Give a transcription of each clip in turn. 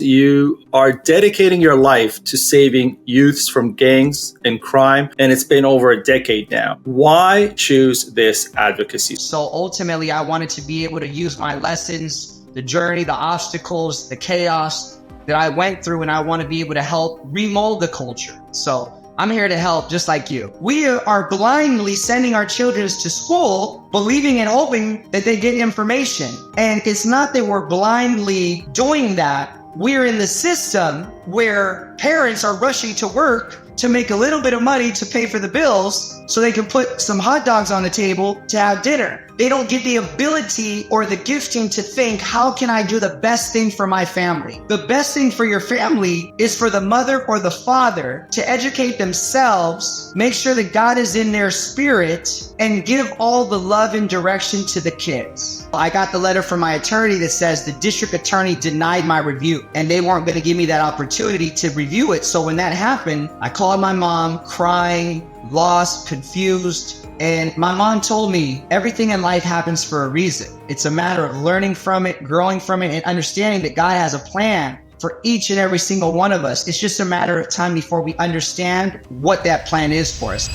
You are dedicating your life to saving youths from gangs and crime, and it's been over a decade now. Why choose this advocacy? So ultimately, I wanted to be able to use my lessons, the journey, the obstacles, the chaos that I went through, and I want to be able to help remold the culture. So I'm here to help just like you. We are blindly sending our children to school, believing and hoping that they get information. And it's not that we're blindly doing that. We're in the system where parents are rushing to work to make a little bit of money to pay for the bills so they can put some hot dogs on the table to have dinner. They don't get the ability or the gifting to think, how can I do the best thing for my family? The best thing for your family is for the mother or the father to educate themselves, make sure that God is in their spirit, and give all the love and direction to the kids. I got the letter from my attorney that says the district attorney denied my review and they weren't going to give me that opportunity to review it. So when that happened, I called my mom crying, lost, confused. And my mom told me everything in life happens for a reason. It's a matter of learning from it, growing from it, and understanding that God has a plan for each and every single one of us. It's just a matter of time before we understand what that plan is for us.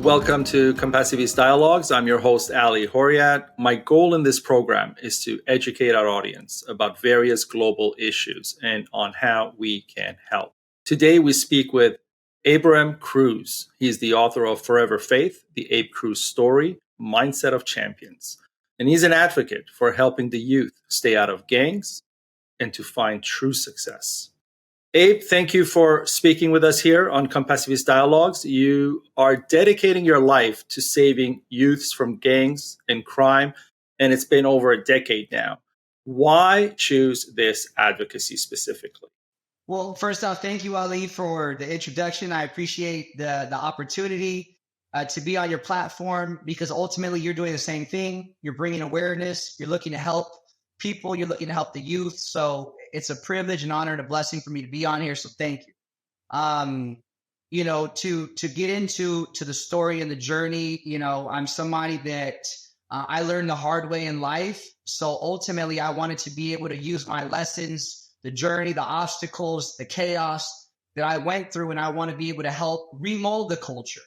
Welcome to Compassiviste Dialogues. I'm your host, Ali Horiat. My goal in this program is to educate our audience about various global issues and on how we can help. Today, we speak with Abraham Cruz. He's the author of Forever Faith, the Abe Cruz Story, Mindset of Champions. And he's an advocate for helping the youth stay out of gangs and to find true success. Abe, thank you for speaking with us here on Compassiviste Dialogues. You are dedicating your life to saving youths from gangs and crime, and it's been over a decade now. Why choose this advocacy specifically? Well, first off, thank you, Ali, for the introduction. I appreciate the opportunity to be on your platform because ultimately you're doing the same thing. You're bringing awareness. You're looking to help people. You're looking to help the youth. So it's a privilege and honor and a blessing for me to be on here. So thank you. To get into the story and the journey, I'm somebody that I learned the hard way in life. So ultimately, I wanted to be able to use my lessons, the journey, the obstacles, the chaos that I went through, and I want to be able to help remold the culture.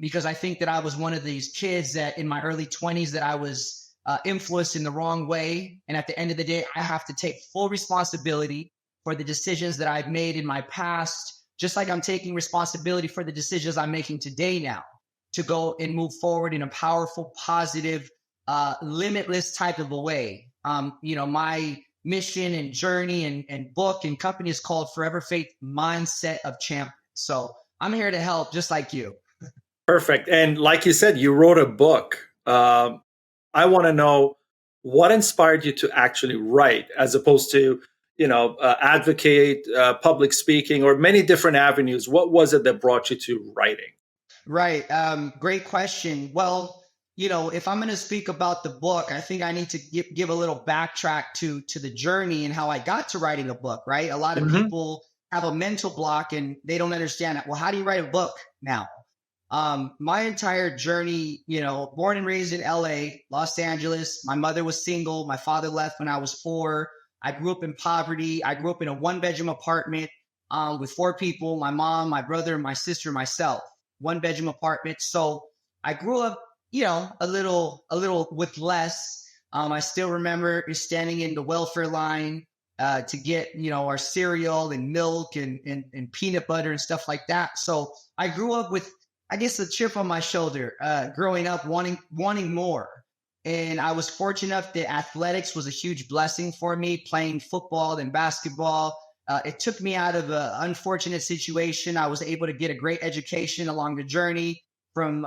Because I think that I was one of these kids that in my early 20s that I was influenced in the wrong way. And at the end of the day, I have to take full responsibility for the decisions that I've made in my past, just like I'm taking responsibility for the decisions I'm making today now to go and move forward in a powerful, positive, limitless type of a way. My mission and journey and book and company is called Forever Faith, Mindset of Champions. So I'm here to help just like you. Perfect. And like you said, you wrote a book. I want to know what inspired you to actually write as opposed to, advocate, public speaking, or many different avenues. What was it that brought you to writing? Right. Great question. Well, if I'm going to speak about the book, I think I need to give a little backtrack to the journey and how I got to writing a book, right? A lot of people have a mental block and they don't understand that. Well, how do you write a book now? My entire journey, born and raised in LA, Los Angeles. My mother was single. My father left when I was 4. I grew up in poverty. I grew up in a 1-bedroom apartment with 4 people, my mom, my brother, my sister, myself, 1-bedroom apartment. So I grew up, a little with less. I still remember standing in the welfare line to get, our cereal and milk and peanut butter and stuff like that. So I grew up with, I guess, a chip on my shoulder, growing up, wanting more. And I was fortunate enough that athletics was a huge blessing for me, playing football and basketball. It took me out of an unfortunate situation. I was able to get a great education along the journey from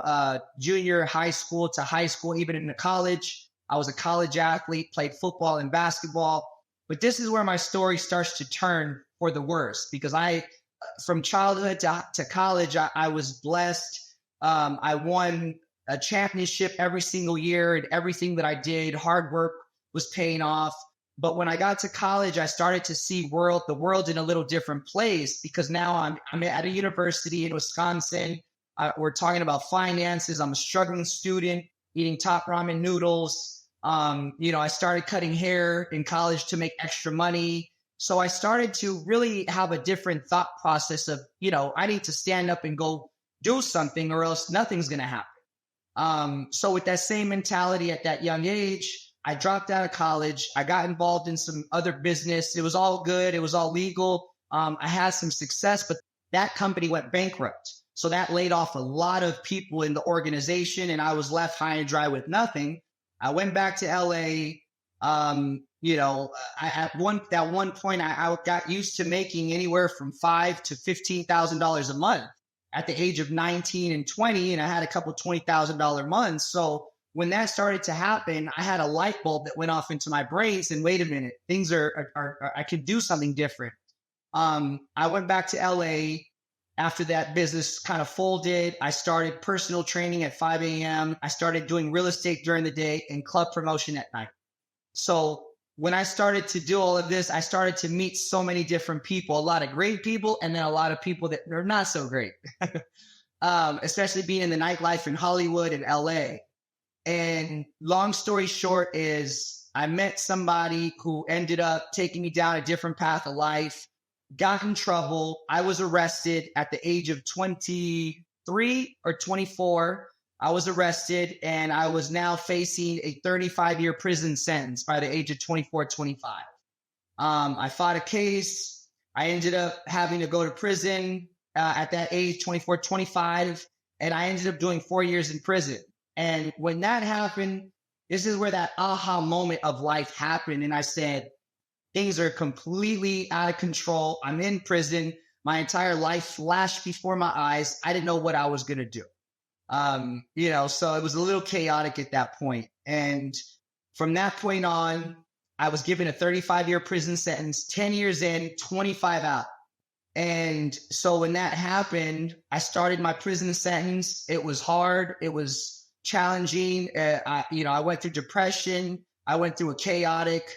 junior high school to high school, even into college. I was a college athlete, played football and basketball. But this is where my story starts to turn for the worse because from childhood to college, I was blessed. I won a championship every single year, and everything that I did, hard work was paying off. But when I got to college, I started to see the world in a little different place, because now I'm at a university in Wisconsin. We're talking about finances. I'm a struggling student eating top ramen noodles. I started cutting hair in college to make extra money. So I started to really have a different thought process of, I need to stand up and go do something, or else nothing's going to happen. So with that same mentality at that young age, I dropped out of college. I got involved in some other business. It was all good. It was all legal. I had some success, but that company went bankrupt. So that laid off a lot of people in the organization, and I was left high and dry with nothing. I went back to LA. At one point, I got used to making anywhere from $5,000 to $15,000 a month at the age of 19 and 20, and I had a couple $20,000 months. So when that started to happen, I had a light bulb that went off into my brains, and wait a minute, things I could do something different. I went back to LA. After that business kind of folded, I started personal training at 5 a.m. I started doing real estate during the day and club promotion at night. So when I started to do all of this, I started to meet so many different people, a lot of great people, and then a lot of people that are not so great, especially being in the nightlife in Hollywood and LA. And long story short is I met somebody who ended up taking me down a different path of life, got in trouble. I was arrested at the age of 23 or 24. I was arrested, and I was now facing a 35-year prison sentence by the age of 24, 25. I fought a case. I ended up having to go to prison at that age, 24, 25, and I ended up doing 4 years in prison. And when that happened, this is where that aha moment of life happened. And I said, things are completely out of control. I'm in prison. My entire life flashed before my eyes. I didn't know what I was going to do. So it was a little chaotic at that point. And from that point on, I was given a 35-year prison sentence, 10 years in, 25 out. And so when that happened, I started my prison sentence. It was hard. It was challenging. I went through depression. I went through a chaotic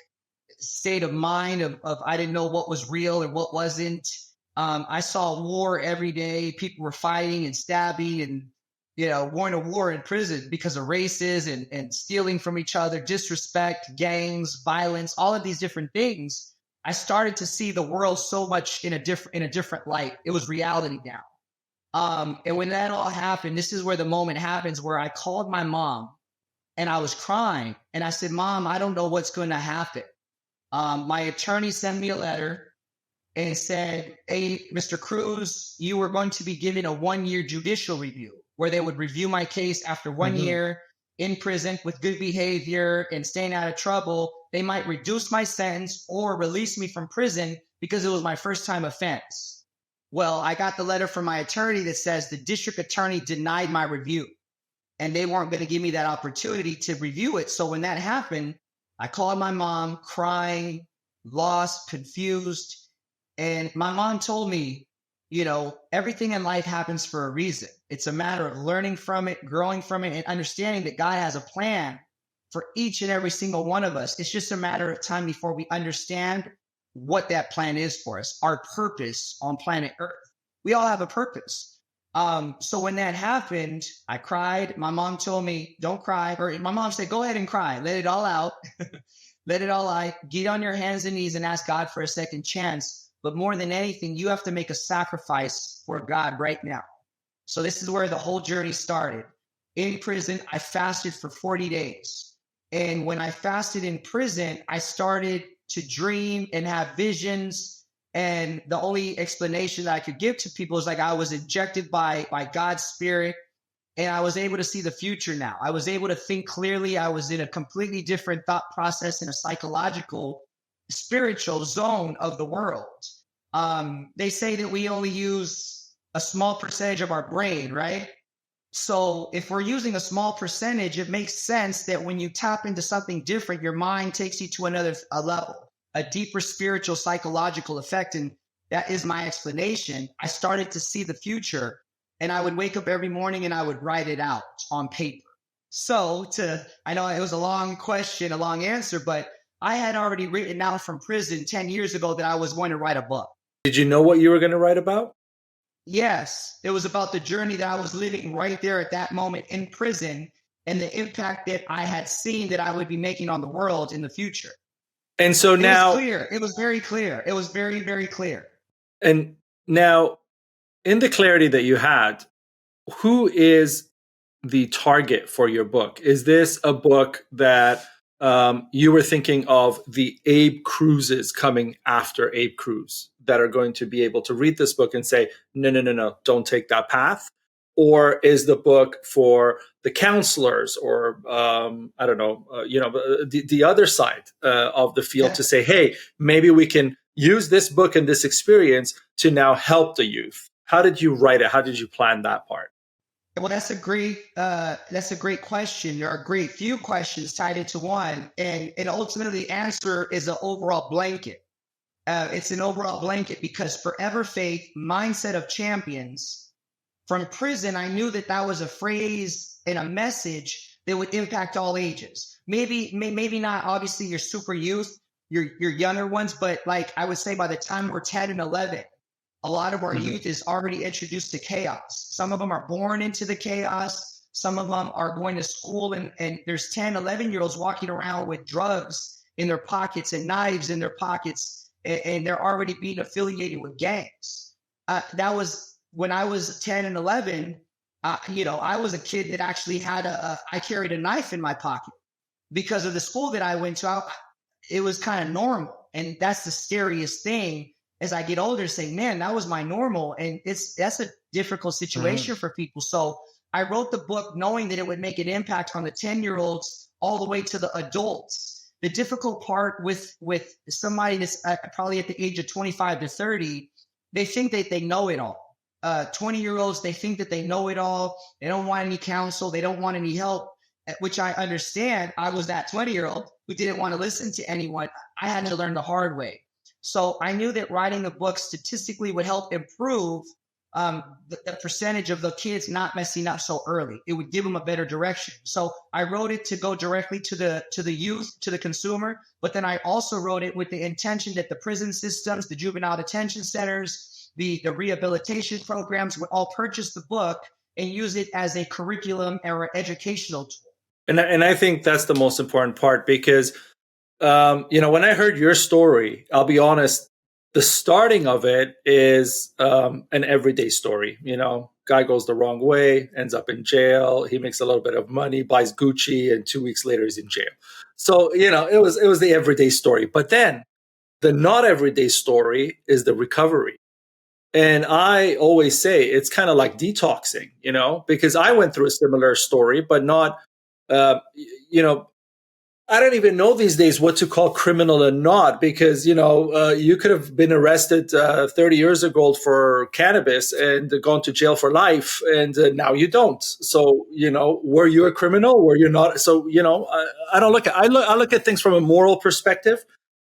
state of mind of I didn't know what was real and what wasn't. I saw war every day. People were fighting and stabbing and, going to war in prison because of races and stealing from each other, disrespect, gangs, violence, all of these different things. I started to see the world so much in a different light. It was reality now. And when that all happened, this is where the moment happens where I called my mom and I was crying and I said, Mom, I don't know what's going to happen. My attorney sent me a letter and said, hey, Mr. Cruz, you were going to be given a 1-year judicial review where they would review my case after 1 year in prison with good behavior and staying out of trouble. They might reduce my sentence or release me from prison because it was my first time offense. Well, I got the letter from my attorney that says the district attorney denied my review and they weren't going to give me that opportunity to review it. So when that happened, I called my mom crying, lost, confused. And my mom told me, everything in life happens for a reason. It's a matter of learning from it, growing from it, and understanding that God has a plan for each and every single one of us. It's just a matter of time before we understand what that plan is for us, our purpose on planet Earth. We all have a purpose. So when that happened, I cried. My mom told me, don't cry. Or my mom said, go ahead and cry. Let it all out. Let it all out. Get on your hands and knees and ask God for a second chance. But more than anything, you have to make a sacrifice for God right now. So this is where the whole journey started. In prison, I fasted for 40 days. And when I fasted in prison, I started to dream and have visions. And the only explanation that I could give to people is like I was injected by God's spirit and I was able to see the future now. I was able to think clearly. I was in a completely different thought process in a psychological, spiritual zone of the world. They say that we only use a small percentage of our brain, right? So if we're using a small percentage, it makes sense that when you tap into something different, your mind takes you to another level, a deeper spiritual, psychological effect. And that is my explanation. I started to see the future and I would wake up every morning and I would write it out on paper. So I know it was a long question, a long answer, but I had already written out from prison 10 years ago that I was going to write a book. Did you know what you were going to write about? Yes, it was about the journey that I was living right there at that moment in prison and the impact that I had seen that I would be making on the world in the future. And so now, it was clear. It was very clear. It was very, very clear. And now, in the clarity that you had, who is the target for your book? Is this a book that you were thinking of the Abe Cruzes coming after Abe Cruz that are going to be able to read this book and say, no, no, no, no, don't take that path? Or is the book for the counselors or, I don't know, the other side of the field to say, hey, maybe we can use this book and this experience to now help the youth? How did you write it? How did you plan that part? Well, that's a great question. There are a great few questions tied into one, and ultimately the answer is an overall blanket. It's an overall blanket because Forever Faith, Mindset of Champions. From prison, I knew that that was a phrase and a message that would impact all ages. Maybe not obviously your super youth, your younger ones, but like I would say by the time we're 10 and 11, a lot of our youth is already introduced to chaos. Some of them are born into the chaos. Some of them are going to school and there's 10, 11-year-olds walking around with drugs in their pockets and knives in their pockets, and they're already being affiliated with gangs. That was when I was 10 and 11, I was a kid that actually had I carried a knife in my pocket because of the school that I went to. It was kind of normal. And that's the scariest thing as I get older, saying, man, that was my normal. And that's a difficult situation for people. So I wrote the book knowing that it would make an impact on the 10-year-olds all the way to the adults. The difficult part with somebody that's probably at the age of 25 to 30, they think that they know it all. 20-year-olds, they think that they know it all. They don't want any counsel. They don't want any help, which I understand. I was that 20-year-old who didn't want to listen to anyone. I had to learn the hard way. So I knew that writing the book statistically would help improve the percentage of the kids not messing up so early. It would give them a better direction. So I wrote it to go directly to the youth, to the consumer. But then I also wrote it with the intention that the prison systems, the juvenile detention centers, the rehabilitation programs would all purchase the book and use it as a curriculum or educational tool. And I think that's the most important part because, when I heard your story, I'll be honest, the starting of it is an everyday story. Guy goes the wrong way, ends up in jail. He makes a little bit of money, buys Gucci, and 2 weeks later he's in jail. So, it was the everyday story. But then the not everyday story is the recovery. And I always say it's kind of like detoxing, because I went through a similar story, but not, I don't even know these days what to call criminal and not, because, you could have been arrested 30 years ago for cannabis and gone to jail for life. And now you don't. So, were you a criminal? Were you not? So, I don't I look at things from a moral perspective.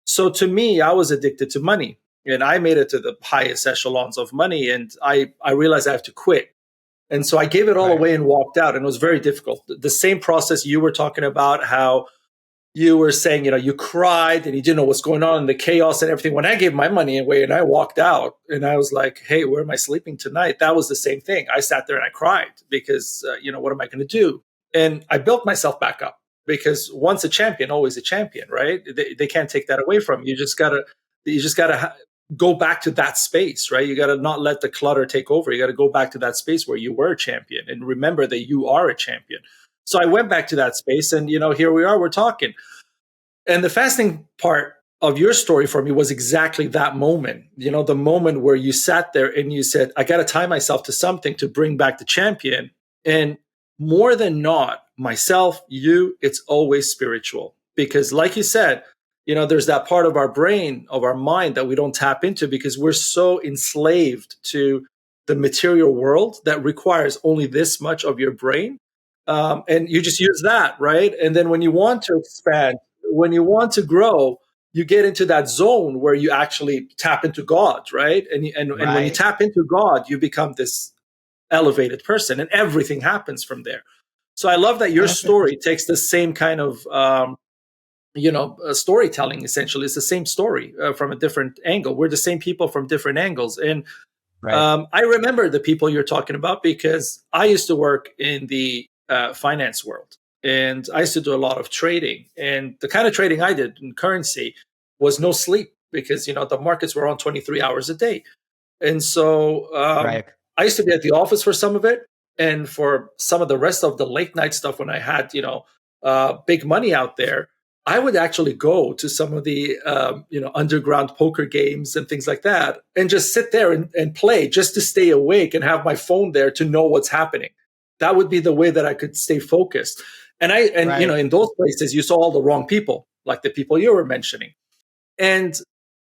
So to me, I was addicted to money. And I made it to the highest echelons of money. And I realized I have to quit. And so I gave it all away and walked out. And it was very difficult. The same process you were talking about, how you were saying, you cried and you didn't know what's going on and the chaos and everything. When I gave my money away and I walked out and I was like, hey, where am I sleeping tonight? That was the same thing. I sat there and I cried because, what am I going to do? And I built myself back up because once a champion, always a champion, right? They can't take that away from you. You just gotta go back to that space, right? You got to not let the clutter take over. You got to go back to that space where you were a champion and remember that you are a champion. So I went back to that space and, here we are, we're talking. And the fascinating part of your story for me was exactly that moment, the moment where you sat there and you said, I got to tie myself to something to bring back the champion. And more than not, myself, you, it's always spiritual. Because like you said, there's that part of our brain, of our mind that we don't tap into because we're so enslaved to the material world that requires only this much of your brain. And you just use that, right? And then when you want to expand, when you want to grow, you get into that zone where you actually tap into God, right? And when you tap into God, you become this elevated person and everything happens from there. So I love that your story takes the same kind of storytelling. Essentially, it's the same story from a different angle. We're the same people from different angles. And Right. I remember the people you're talking about because I used to work in the finance world, and I used to do a lot of trading. And the kind of trading I did in currency was no sleep because the markets were on 23 hours a day. And so Right. I used to be at the office for some of it, and for some of the rest of the late night stuff when I had big money out there, I would actually go to some of the underground poker games and things like that, and just sit there and play just to stay awake and have my phone there to know what's happening. That would be the way that I could stay focused. And Right. in those places, you saw all the wrong people, like the people you were mentioning. And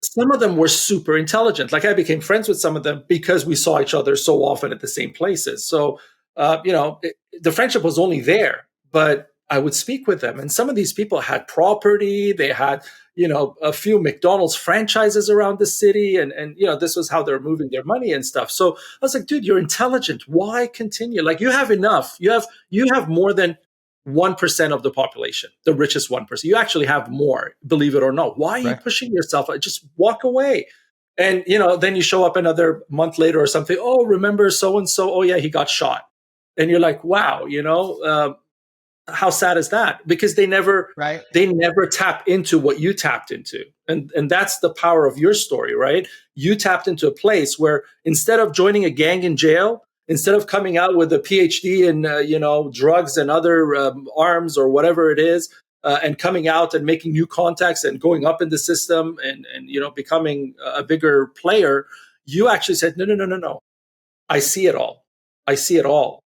some of them were super intelligent. Like I became friends with some of them because we saw each other so often at the same places. So, the friendship was only there, but I would speak with them. And some of these people had property. They had, a few McDonald's franchises around the city. And this was how they're moving their money and stuff. So I was like, dude, you're intelligent. Why continue? Like you have enough. You have more than 1% of the population, the richest 1%. You actually have more, believe it or not. Why are you Right. pushing yourself? Just walk away. And, then you show up another month later or something. Oh, remember so and so? Oh, yeah, he got shot. And you're like, wow, how sad is that? Because they never Right. tap into what you tapped into. And that's the power of your story, right? You tapped into a place where instead of joining a gang in jail, instead of coming out with a PhD in drugs and other arms or whatever it is, and coming out and making new contacts and going up in the system and becoming a bigger player, you actually said, no, no, no, no, no. I see it all. I see it all.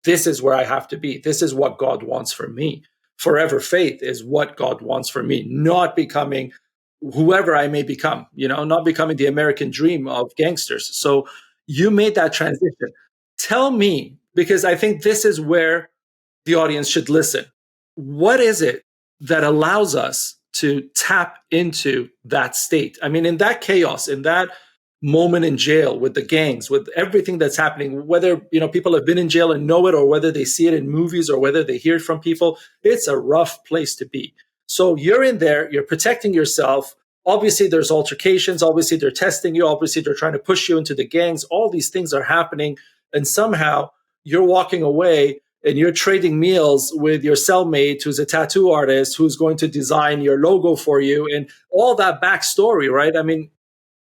This is where I have to be. This is what God wants for me. Forever faith is what God wants for me, not becoming whoever I may become, not becoming the American dream of gangsters. So you made that transition. Tell me, because I think this is where the audience should listen. What is it that allows us to tap into that state? I mean, in that chaos, in that moment in jail with the gangs, with everything that's happening, whether people have been in jail and know it, or whether they see it in movies, or whether they hear it from people, it's a rough place to be. So you're in there, you're protecting yourself. Obviously, there's altercations. Obviously, they're testing you. Obviously, they're trying to push you into the gangs. All these things are happening, and somehow you're walking away and you're trading meals with your cellmate who's a tattoo artist who's going to design your logo for you and all that backstory, right? I mean,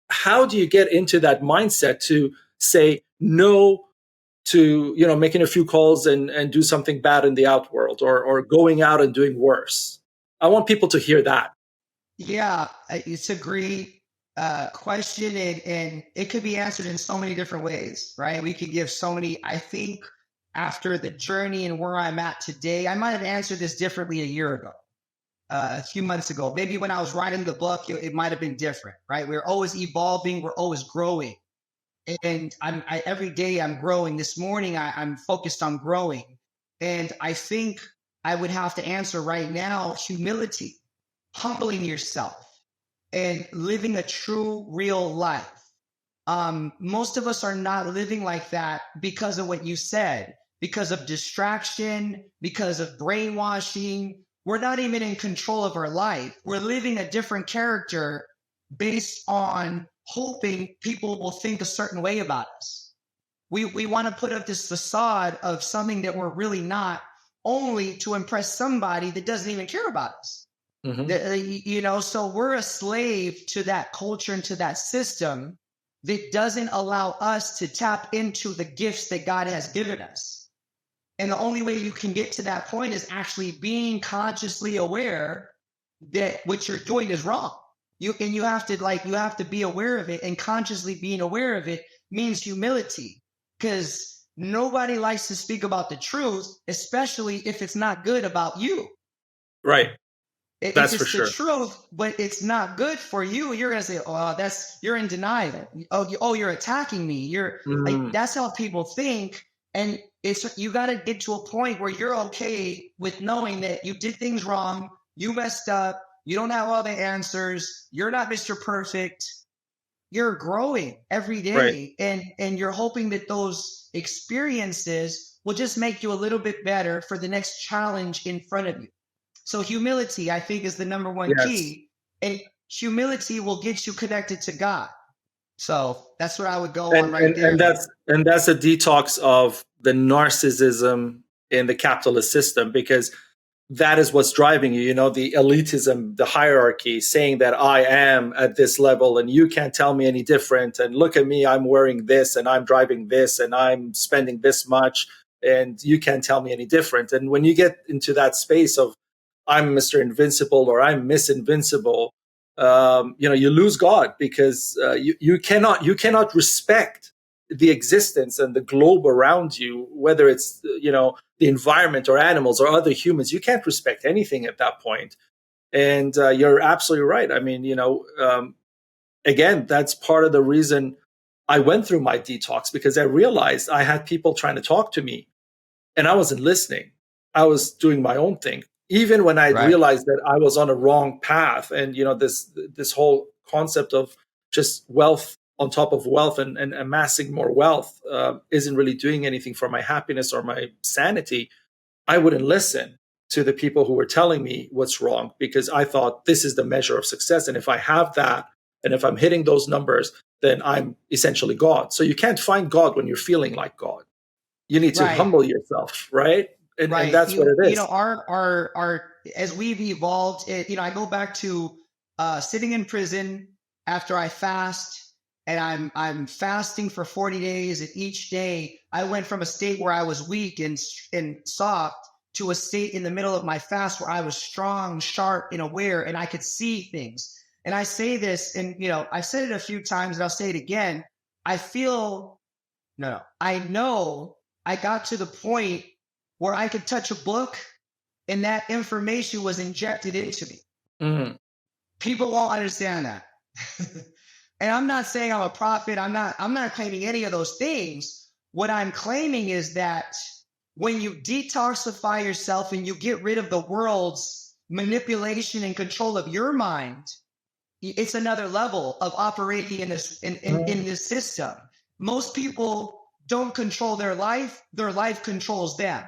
how do you get into that mindset to say no to making a few calls and do something bad in the out world, or going out and doing worse? I want people to hear that. Yeah, it's a great question, and it could be answered in so many different ways, right? We could give so many. I think after the journey and where I'm at today, I might have answered this differently a year ago, a few months ago. Maybe when I was writing the book, it might have been different, right? We're always evolving, we're always growing, and every day I'm growing. This morning, I'm focused on growing, and I think I would have to answer right now: humility, humbling yourself, and living a true, real life. Most of us are not living like that because of what you said, because of distraction, because of brainwashing. We're not even in control of our life. We're living a different character based on hoping people will think a certain way about us. We want to put up this facade of something that we're really not, only to impress somebody that doesn't even care about us. Mm-hmm. So we're a slave to that culture and to that system that doesn't allow us to tap into the gifts that God has given us. And the only way you can get to that point is actually being consciously aware that what you're doing is wrong. You have to be aware of it, and consciously being aware of it means humility, because nobody likes to speak about the truth, especially if it's not good about you. Right. If That's for it's the sure. truth, but it's not good for you, you're gonna say, "Oh, you're in denial. You're attacking me." You're like, Mm, that's how people think, and you got to get to a point where you're okay with knowing that you did things wrong, you messed up, you don't have all the answers, you're not Mr. Perfect. You're growing every right. day, and you're hoping that those experiences will just make you a little bit better for the next challenge in front of you. So humility, I think, is the number one Yes. key. And humility will get you connected to God. So that's what I would go on and right and there, and man. that's a detox of the narcissism in the capitalist system, because that is what's driving you, the elitism, the hierarchy, saying that I am at this level and you can't tell me any different, and look at me, I'm wearing this and I'm driving this and I'm spending this much, and you can't tell me any different. And when you get into that space of I'm Mr. Invincible or I'm Miss Invincible, you lose God, because you cannot respect the existence and the globe around you, whether it's the environment or animals or other humans. You can't respect anything at that point. And you're absolutely right. I mean, again, that's part of the reason I went through my detox, because I realized I had people trying to talk to me and I wasn't listening. I was doing my own thing. Even when I Right. realized that I was on a wrong path, and this whole concept of just wealth on top of wealth, and amassing more wealth isn't really doing anything for my happiness or my sanity, I wouldn't listen to the people who were telling me what's wrong, because I thought this is the measure of success. And if I have that, and if I'm hitting those numbers, then I'm essentially God. So you can't find God when you're feeling like God. You need to Right. humble yourself, right? And Right. that's what it is. Our as we've evolved, I go back to sitting in prison after I fast, and I'm fasting for 40 days, and each day I went from a state where I was weak and soft to a state in the middle of my fast where I was strong, sharp, and aware, and I could see things. And I say this, and I've said it a few times, and I'll say it again. I feel no, I know I got to the point where I could touch a book and that information was injected into me. Mm. People won't understand that. And I'm not saying I'm a prophet. I'm not claiming any of those things. What I'm claiming is that when you detoxify yourself and you get rid of the world's manipulation and control of your mind, it's another level of operating in this system. Most people don't control their life controls them.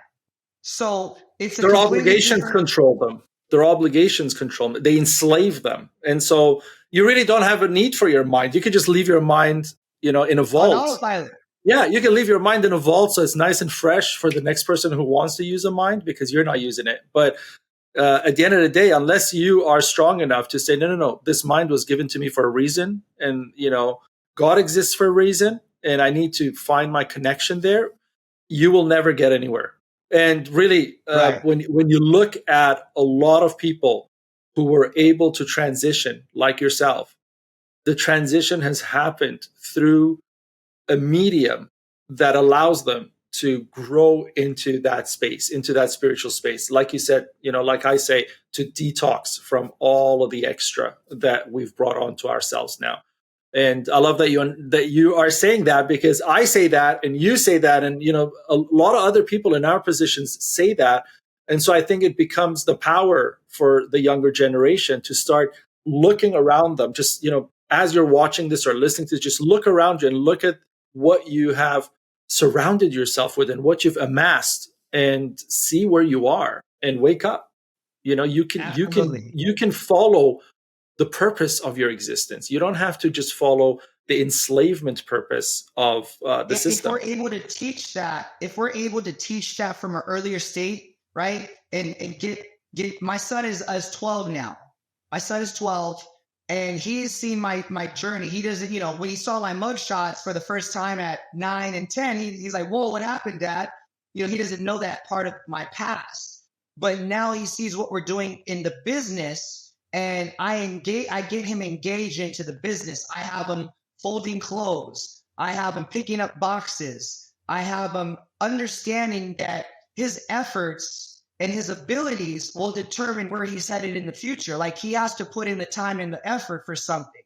So it's a Their completely obligations different. control them. Their obligations control them. They enslave them. And so you really don't have a need for your mind. You could just leave your mind, in a On vault. autopilot. Yeah, you can leave your mind in a vault so it's nice and fresh for the next person who wants to use a mind, because you're not using it. But at the end of the day, unless you are strong enough to say, no, no, no, this mind was given to me for a reason, and God exists for a reason, and I need to find my connection there, you will never get anywhere. And really, Right. when you look at a lot of people who were able to transition, like yourself, the transition has happened through a medium that allows them to grow into that space, into that spiritual space. Like you said, like I say, to detox from all of the extra that we've brought onto ourselves now. And I love that you are saying that, because I say that and you say that, and a lot of other people in our positions say that. And so I think it becomes the power for the younger generation to start looking around them. Just as you're watching this or listening to this, just look around you and look at what you have surrounded yourself with and what you've amassed, and see where you are and wake up. Absolutely. You can follow the purpose of your existence. You don't have to just follow the enslavement purpose of the If system. we're able to teach that, from an earlier state, right? And get my son is 12 now. My son is 12, and he's seen my journey. He doesn't, when he saw my mugshots for the first time at 9 and 10, he's like, whoa, what happened, Dad? He doesn't know that part of my past. But now he sees what we're doing in the business, and I get him engaged into the business. I have him folding clothes. I have him picking up boxes. I have him understanding that his efforts and his abilities will determine where he's headed in the future. Like, he has to put in the time and the effort for something.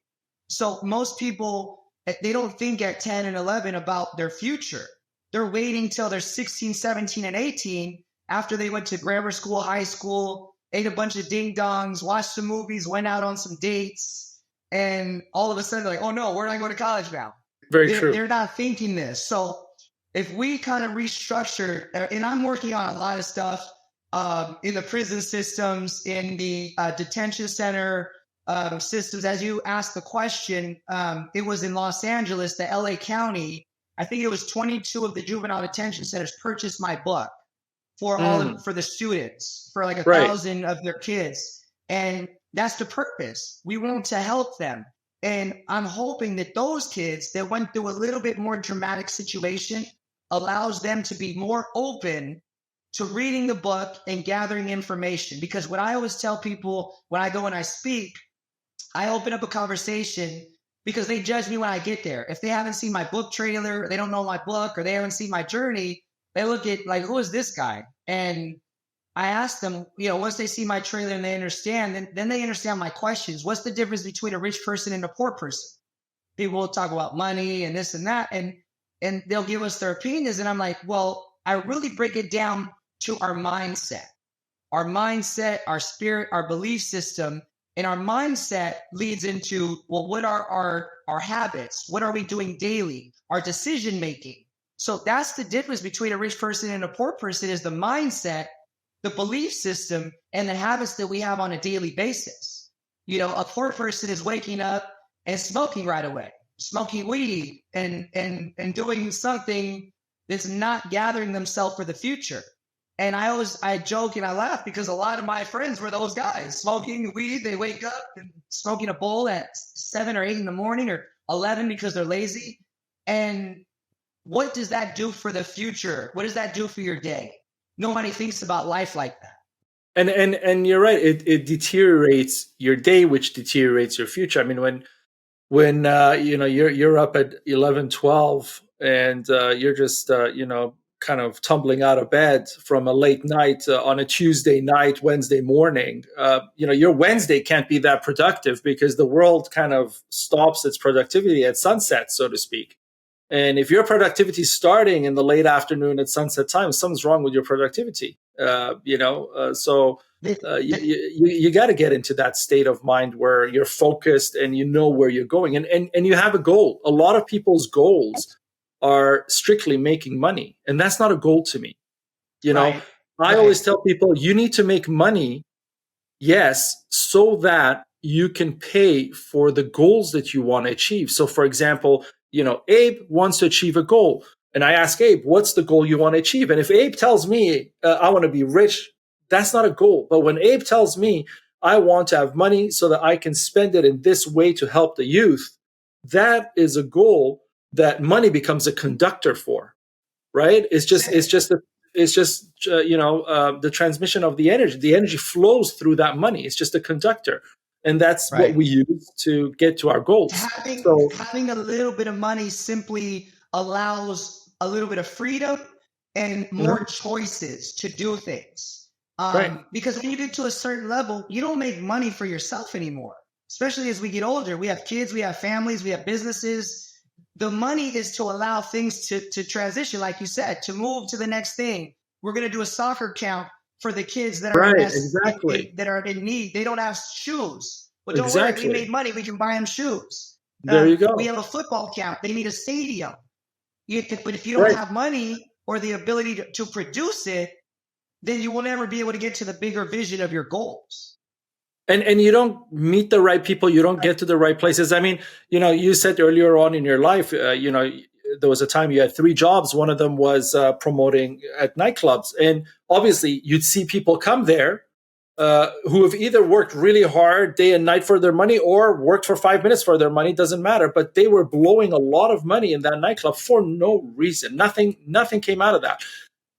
So most people, they don't think at 10 and 11 about their future. They're waiting till they're 16, 17, and 18 after they went to grammar school, high school, ate a bunch of ding dongs, watched some movies, went out on some dates, and all of a sudden they're like, oh no, where do I go to college now? Very true. They're not thinking this. So if we kind of restructure, and I'm working on a lot of stuff, in the prison systems, in the detention center systems. As you asked the question, it was in Los Angeles, the LA County. I think it was 22 of the juvenile detention centers purchased my book for for the students, for like 1,000 of their kids. And that's the purpose. We want to help them. And I'm hoping that those kids that went through a little bit more dramatic situation allows them to be more open to reading the book and gathering information. Because what I always tell people when I go and I speak, I open up a conversation because they judge me when I get there. If they haven't seen my book trailer, or they don't know my book, or they haven't seen my journey, they look at like, who is this guy? And I ask them, once they see my trailer and they understand, then they understand my questions. What's the difference between a rich person and a poor person? People will talk about money and this and that, and they'll give us their opinions. And I'm like, well, I really break it down to our mindset, our spirit, our belief system. And our mindset leads into, well, what are our habits? What are we doing daily? Our decision making. So that's the difference between a rich person and a poor person, is the mindset, the belief system, and the habits that we have on a daily basis. A poor person is waking up and smoking right away, smoking weed and doing something that's not gathering themselves for the future. And I joke and I laugh because a lot of my friends were those guys smoking weed. They wake up and smoking a bowl at 7 or 8 in the morning, or 11 because they're lazy. And what does that do for the future? What does that do for your day? Nobody thinks about life like that. And you're right. It deteriorates your day, which deteriorates your future. I mean, when you're up at 11, 12, and you're just kind of tumbling out of bed from a late night on a Tuesday night, Wednesday morning, your Wednesday can't be that productive because the world kind of stops its productivity at sunset, so to speak. And if your productivity is starting in the late afternoon at sunset time, something's wrong with your productivity. So you got to get into that state of mind where you're focused and you know where you're going, and you have a goal. A lot of people's goals are strictly making money, and that's not a goal to me. I always tell people you need to make money, yes, so that you can pay for the goals that you want to achieve. So, for example, Abe wants to achieve a goal. And I ask Abe, what's the goal you want to achieve? And if Abe tells me, I want to be rich, that's not a goal. But when Abe tells me, I want to have money so that I can spend it in this way to help the youth, that is a goal that money becomes a conductor for, right? It's just the transmission of the energy. The energy flows through that money. It's just a conductor. And that's what we use to get to our goals. Having a little bit of money simply allows a little bit of freedom and more choices to do things. Because when you get to a certain level, you don't make money for yourself anymore. Especially as we get older, we have kids, we have families, we have businesses. The money is to allow things to transition, like you said, to move to the next thing. We're going to do a soccer camp for the kids that are that are in need. They don't have shoes. But don't worry, we made money. We can buy them shoes. There you go. We have a football camp. They need a stadium. But if you don't have money or the ability to produce it, then you will never be able to get to the bigger vision of your goals. And you don't meet the right people. You don't get to the right places. I mean, you said earlier on in your life, there was a time you had 3 jobs. One of them was promoting at nightclubs. And obviously you'd see people come there who have either worked really hard day and night for their money or worked for 5 minutes for their money. Doesn't matter. But they were blowing a lot of money in that nightclub for no reason. Nothing came out of that.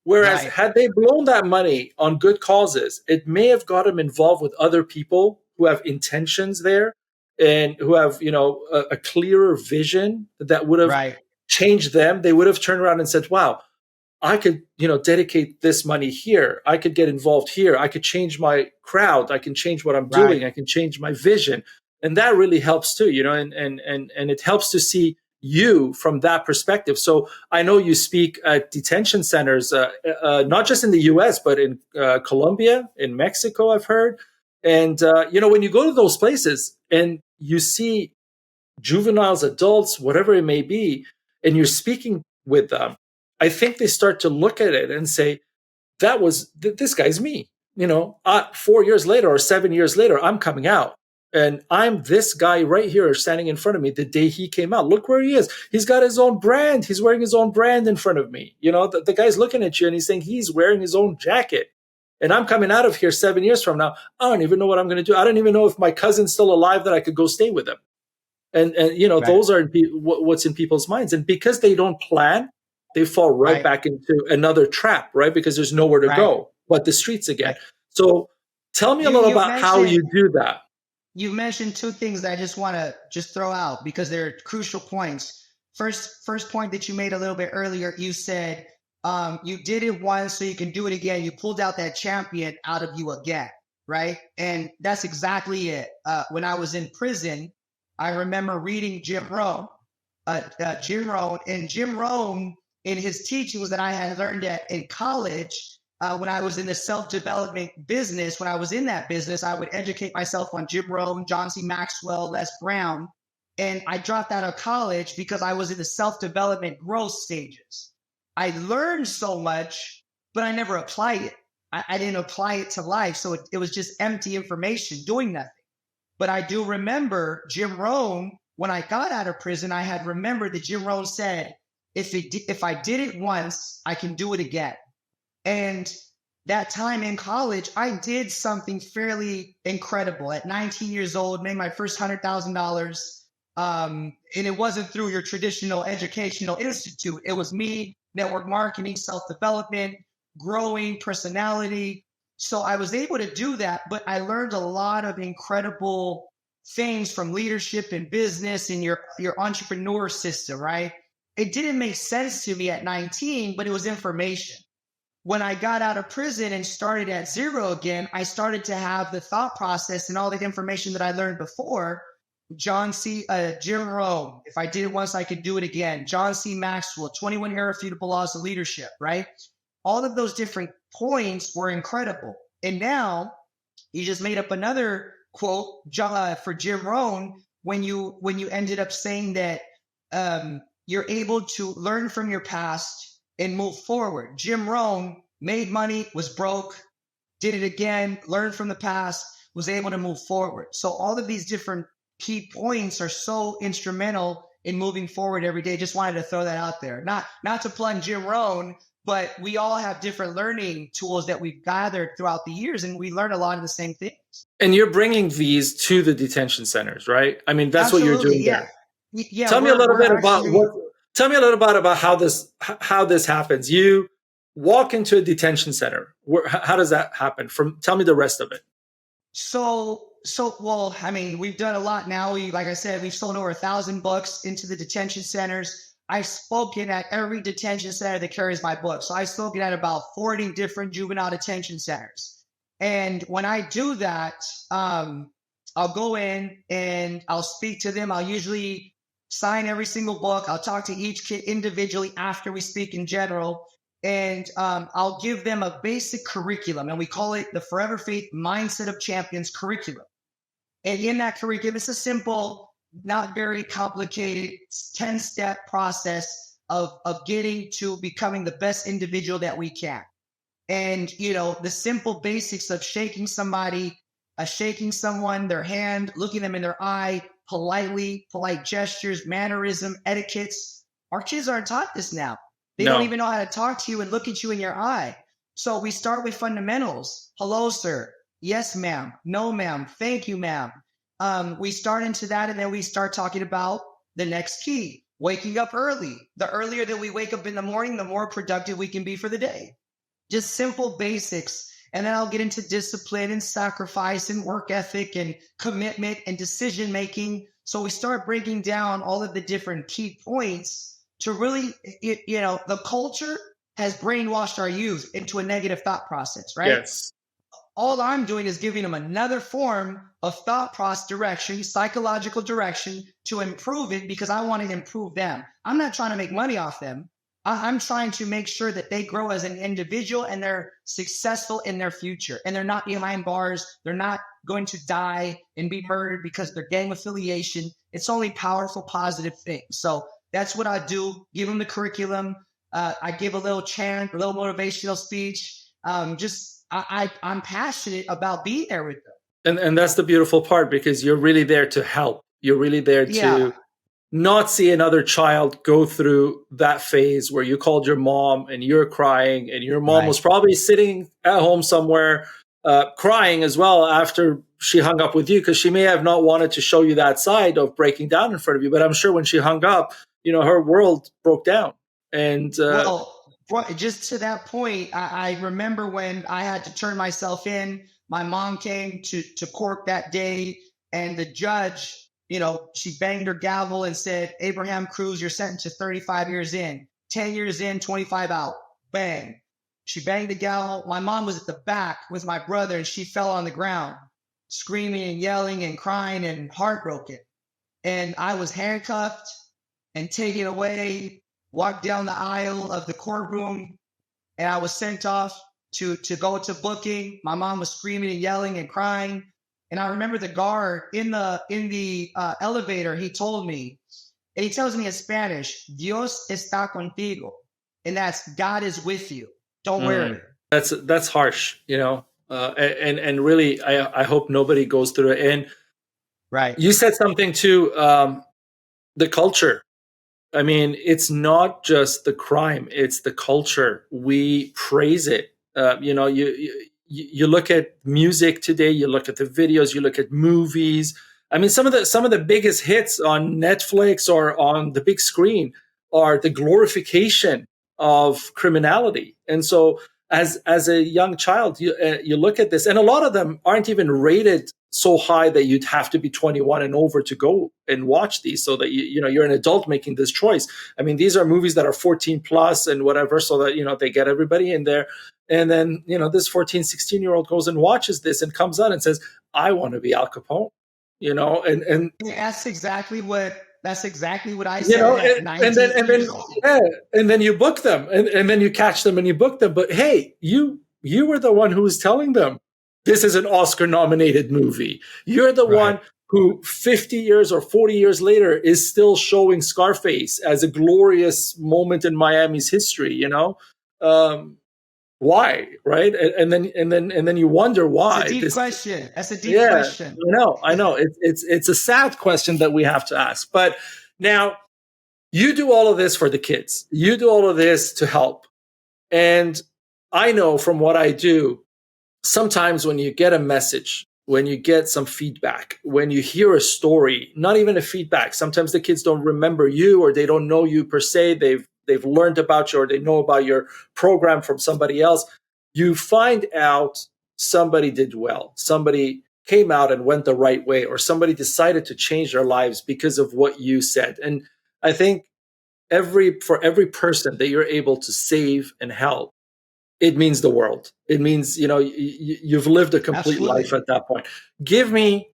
Whereas had they blown that money on good causes, it may have got them involved with other people who have intentions there and who have, a clearer vision that would have changed them. They would have turned around and said, wow, I could, dedicate this money here. I could get involved here. I could change my crowd. I can change what I'm doing. I can change my vision. And that really helps too, and it helps to see you from that perspective. So I know you speak at detention centers, not just in the US, but in Colombia, in Mexico, I've heard. And, when you go to those places and you see juveniles, adults, whatever it may be, and you're speaking with them, I think they start to look at it and say, this guy's me. 4 years later or 7 years later, I'm coming out. And I'm this guy right here standing in front of me the day he came out. Look where he is. He's got his own brand. He's wearing his own brand in front of me. The guy's looking at you and he's saying he's wearing his own jacket. And I'm coming out of here 7 years from now. I don't even know what I'm going to do. I don't even know if my cousin's still alive that I could go stay with him. And right. Those are what's in people's minds. And because they don't plan, they fall right back into another trap, right? Because there's nowhere to go but the streets again. Right. So tell me a little about how you do that. You mentioned two things that I just want to just throw out because they're crucial points. First point that you made a little bit earlier, you said you did it once so you can do it again. You pulled out that champion out of you again, right? And that's exactly it. When I was in prison, I remember reading Jim Rohn, and Jim Rohn in his teachings that I had learned in college. When I was in the self-development business, when I was in that business, I would educate myself on Jim Rohn, John C. Maxwell, Les Brown. And I dropped out of college because I was in the self-development growth stages. I learned so much, but I never applied it. I didn't apply it to life. So it was just empty information, doing nothing. But I do remember Jim Rohn, when I got out of prison, I had remembered that Jim Rohn said, if I did it once, I can do it again. And that time in college, I did something fairly incredible. At 19 years old, made my first $100,000. And it wasn't through your traditional educational institute. It was me, network marketing, self-development, growing personality. So I was able to do that, but I learned a lot of incredible things from leadership and business and your entrepreneur system, right? It didn't make sense to me at 19, but it was information. When I got out of prison and started at zero again, I started to have the thought process and all the information that I learned before. Jim Rohn, if I did it once, I could do it again. John C. Maxwell, 21 Irrefutable Laws of Leadership, right? All of those different points were incredible. And now you just made up another quote for Jim Rohn when you ended up saying that you're able to learn from your past and move forward. Jim Rohn made money, was broke, did it again, learned from the past, was able to move forward. So all of these different key points are so instrumental in moving forward every day. Just wanted to throw that out there. Not to plug Jim Rohn, but we all have different learning tools that we've gathered throughout the years, and we learn a lot of the same things. And you're bringing these to the detention centers, right? I mean, that's Absolutely, what you're doing there. Yeah. Tell me a little bit about how this happens. You walk into a detention center. How does that happen? Tell me the rest of it. Well, I mean, we've done a lot now. Like I said, we've sold over 1,000 books into the detention centers. I've spoken at every detention center that carries my book. So I've spoken at about 40 different juvenile detention centers. And when I do that, I'll go in and I'll speak to them. I'll usually sign every single book. I'll talk to each kid individually after we speak in general. And I'll give them a basic curriculum. And we call it the Forever Faith Mindset of Champions curriculum. And in that curriculum, it's a simple, not very complicated 10-step process of getting to becoming the best individual that we can. And, the simple basics of shaking someone, their hand, looking them in their eye, polite gestures, mannerism, etiquettes. Our kids aren't taught this now. They don't even know how to talk to you and look at you in your eye. So we start with fundamentals. Hello, sir. Yes, ma'am. No, ma'am. Thank you, ma'am. We start into that, and then we start talking about the next key, waking up early. The earlier that we wake up in the morning, the more productive we can be for the day. Just simple basics. And then I'll get into discipline and sacrifice and work ethic and commitment and decision making. So we start breaking down all of the different key points to really, the culture has brainwashed our youth into a negative thought process, right? Yes. All I'm doing is giving them another form of thought process direction, psychological direction to improve it because I want to improve them. I'm not trying to make money off them. I'm trying to make sure that they grow as an individual and they're successful in their future. And they're not behind bars. They're not going to die and be murdered because of their gang affiliation. It's only powerful, positive things. So that's what I do. Give them the curriculum. I give a little chant, a little motivational speech. I'm passionate about being there with them. And that's the beautiful part, because you're really there to help. You're really there Yeah, to not see another child go through that phase where you called your mom and you're crying, and your mom right. was probably sitting at home somewhere crying as well after she hung up with you, because she may have not wanted to show you that side of breaking down in front of you. But I'm sure when she hung up, her world broke down. And Well, just to that point, I remember when I had to turn myself in. My mom came to court that day, and the judge, she banged her gavel and said, "Abraham Cruz, you're sentenced to 35 years in, 10 years in, 25 out." Bang. She banged the gavel. My mom was at the back with my brother, and she fell on the ground, screaming and yelling and crying and heartbroken. And I was handcuffed and taken away, walked down the aisle of the courtroom, and I was sent off to go to booking. My mom was screaming and yelling and crying. And I remember the guard in the elevator, he told me, and he tells me in Spanish, "Dios está contigo." And that's God is with you. Don't worry. That's harsh, and really, I hope nobody goes through it. And Right. you said something too, the culture. I mean, it's not just the crime; it's the culture. We praise it. You look at music today. You look at the videos. You look at movies. I mean, some of the biggest hits on Netflix or on the big screen are the glorification of criminality. And so, as a young child, you look at this, and a lot of them aren't even rated so high that you'd have to be 21 and over to go and watch these, so that you're an adult making this choice. I mean, these are movies that are 14 plus and whatever, so that they get everybody in there. And then this 14, 16-year-old goes and watches this and comes out and says, "I want to be Al Capone," and that's exactly what I said at 19 and then years old. yeah, and then you book them, and then you catch them and you book them. But hey, you were the one who was telling them this is an Oscar nominated movie. You're the one who 50 years or 40 years later is still showing Scarface as a glorious moment in Miami's history. Why, right? And then you wonder why. It's a deep question. That's a deep question. I know. It's a sad question that we have to ask. But now, you do all of this for the kids. You do all of this to help. And I know from what I do, sometimes when you get a message, when you get some feedback, when you hear a story, not even a feedback, sometimes the kids don't remember you, or they don't know you per se. They've learned about you, or they know about your program from somebody else. You find out somebody did well. Somebody came out and went the right way, or somebody decided to change their lives because of what you said. And I think for every person that you're able to save and help, it means the world. It means, you've lived a complete Absolutely. life at that point. Give me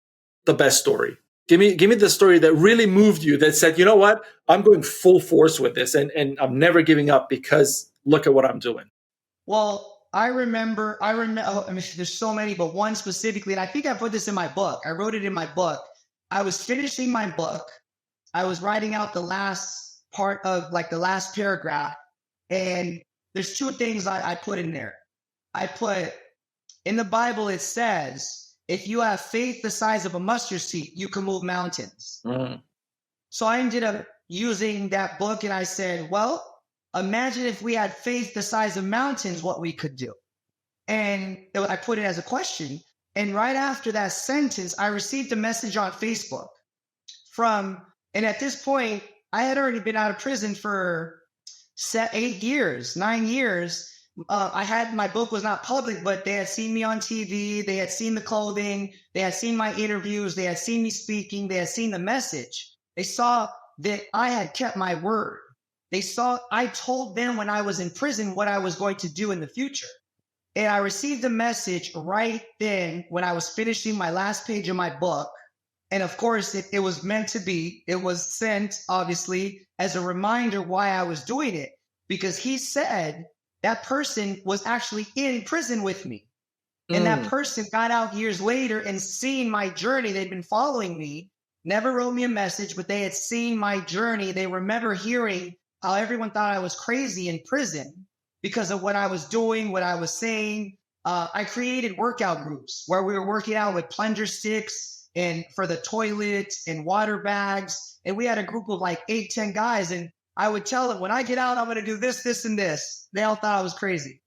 the best story. Give me the story that really moved you, that said, you know what, I'm going full force with this, and I'm never giving up because look at what I'm doing. Well, I remember, I mean, there's so many, but one specifically, and I think I put this in my book. I wrote it in my book. I was finishing my book. I was writing out the last part of the last paragraph. And there's two things I put in there. I put, in the Bible, it says, if you have faith the size of a mustard seed, you can move mountains. So I ended up using that book, and I said, well, imagine if we had faith the size of mountains, what we could do. And I put it as a question. And right after that sentence, I received a message on Facebook and at this point, I had already been out of prison for 8 years, 9 years. My book was not public, but they had seen me on TV. They had seen the clothing. They had seen my interviews. They had seen me speaking. They had seen the message. They saw that I had kept my word. I told them when I was in prison what I was going to do in the future. And I received a message right then when I was finishing my last page of my book. And of course, it was meant to be. It was sent, obviously, as a reminder why I was doing it. Because he said that person was actually in prison with me. And that person got out years later and seen my journey. They'd been following me, never wrote me a message, but they had seen my journey. They remember hearing how everyone thought I was crazy in prison. because of what I was doing, what I was saying. I created workout groups where we were working out with plunger sticks and for the toilet and water bags. And we had a group of like 8, 10 guys. And I would tell them, when I get out, I'm going to do this, this, and this. They all thought I was crazy.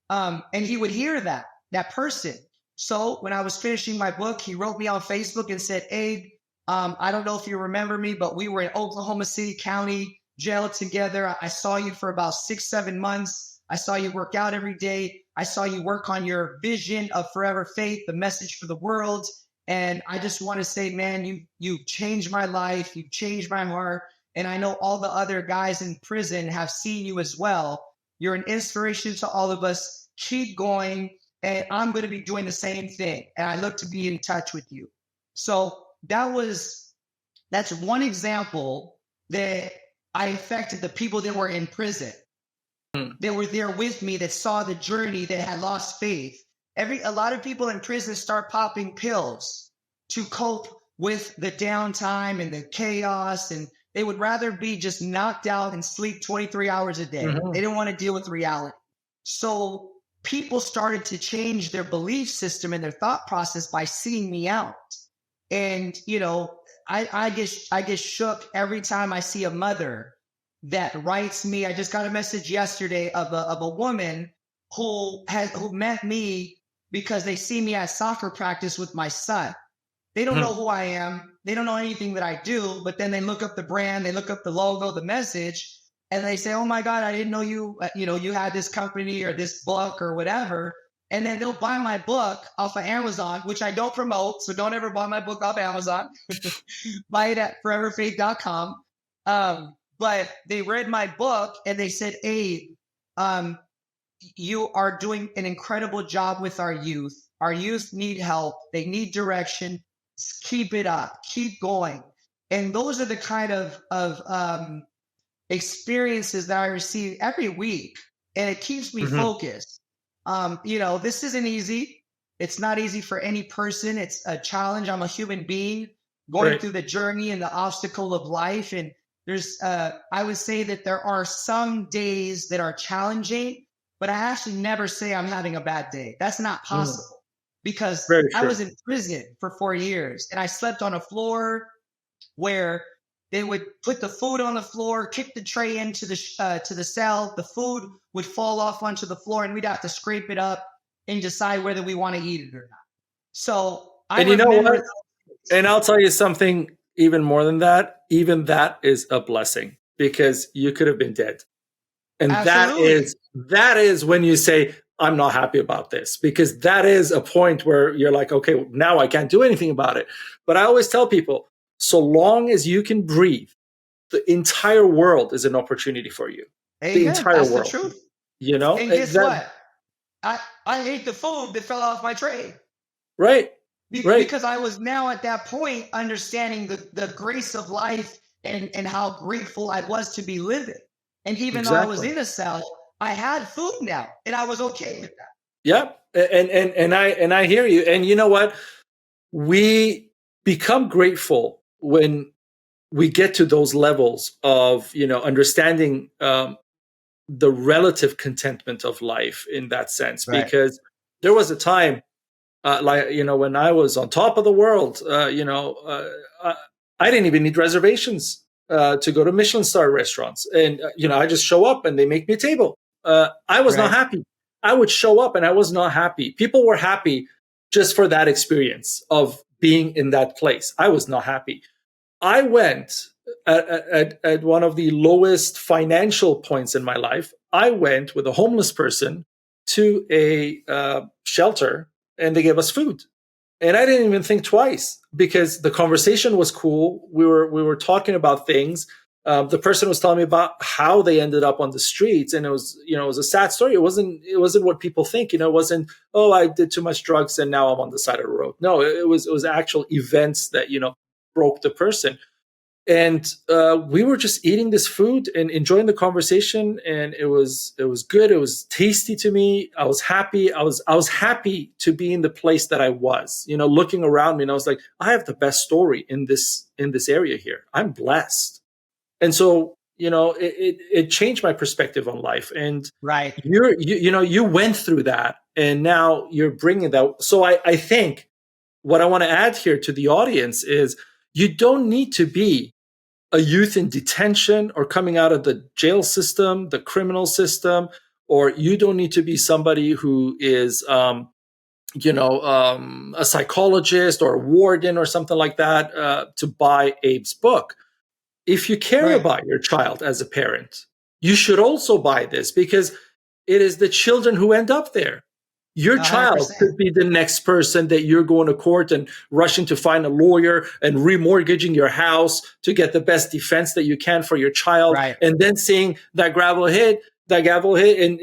And he would hear that person. So when I was finishing my book, he wrote me on Facebook and said, Abe, I don't know if you remember me, but we were in Oklahoma City County jail together. I saw you for about 6, 7 months. I saw you work out every day. I saw you work on your vision of forever faith, the message for the world. And I just want to say, man, you changed my life. You changed my heart. And I know all the other guys in prison have seen you as well. You're an inspiration to all of us. Keep going. And I'm going to be doing the same thing. And I look to be in touch with you. So that's one example that I affected the people that were in prison. They were there with me, that saw the journey, that had lost faith. A lot of people in prison start popping pills to cope with the downtime and the chaos, and they would rather be just knocked out and sleep 23 hours a day. They didn't want to deal with reality. So people started to change their belief system and their thought process by seeing me out. And, I get shook every time I see a mother that writes me. I just got a message yesterday of a woman who met me because they see me at soccer practice with my son. They don't know who I am. They don't know anything that I do, but then they look up the brand, they look up the logo, the message, and they say, oh my God, I didn't know you had this company or this book or whatever. And then they'll buy my book off of Amazon, which I don't promote. So don't ever buy my book off Amazon. Buy it at foreverfaith.com. But they read my book and they said, hey, you are doing an incredible job with our youth. Our youth need help. They need direction. Keep it up. Keep going. And those are the kind of experiences that I receive every week. And it keeps me focused. This isn't easy. It's not easy for any person. It's a challenge. I'm a human being going through the journey and the obstacle of life. And I would say that there are some days that are challenging, but I actually never say I'm having a bad day. That's not possible because I was in prison for 4 years and I slept on a floor where they would put the food on the floor, kick the tray into the cell. The food would fall off onto the floor and we'd have to scrape it up and decide whether we want to eat it or not. So I remember. And I'll tell you something even more than that. Even that is a blessing because you could have been dead. And that is when you say, I'm not happy about this, because that is a point where you're like, okay, now I can't do anything about it. But I always tell people, so long as you can breathe, the entire world is an opportunity for you. Amen. The entire That's world. The truth. And guess what? I ate the food that fell off my tray. Right. Because I was now at that point understanding the grace of life and how grateful I was to be living. And even though I was in a cell, I had food now and I was okay with that. Yep. And I hear you. And you know what? We become grateful when we get to those levels of, understanding the relative contentment of life in that sense. Because there was a time when I was on top of the world, I didn't even need reservations to go to Michelin star restaurants. And, I just show up and they make me a table. I was not happy. I would show up and I was not happy. People were happy just for that experience of being in that place. I was not happy. I went at one of the lowest financial points in my life. I went with a homeless person to a shelter and they gave us food. And I didn't even think twice because the conversation was cool. We were talking about things. The person was telling me about how they ended up on the streets, and it was a sad story. It wasn't what people think. It wasn't, oh, I did too much drugs and now I'm on the side of the road. No, it was actual events that broke the person. And we were just eating this food and enjoying the conversation, and it was good. It was tasty to me. I was happy. I was happy to be in the place that I was. Looking around me, and I was like, I have the best story in this area here. I'm blessed. And so, it changed my perspective on life. And Right. you went through that, and now you're bringing that. So I think what I want to add here to the audience is you don't need to be a youth in detention or coming out of the jail system, the criminal system, or you don't need to be somebody who is, a psychologist or a warden or something like that to buy Abe's book. If you care Right. about your child as a parent, you should also buy this, because it is the children who end up there. Your child 100%. could be the next person that you're going to court and rushing to find a lawyer and remortgaging your house to get the best defense that you can for your child. Right. And then seeing that gavel hit, and,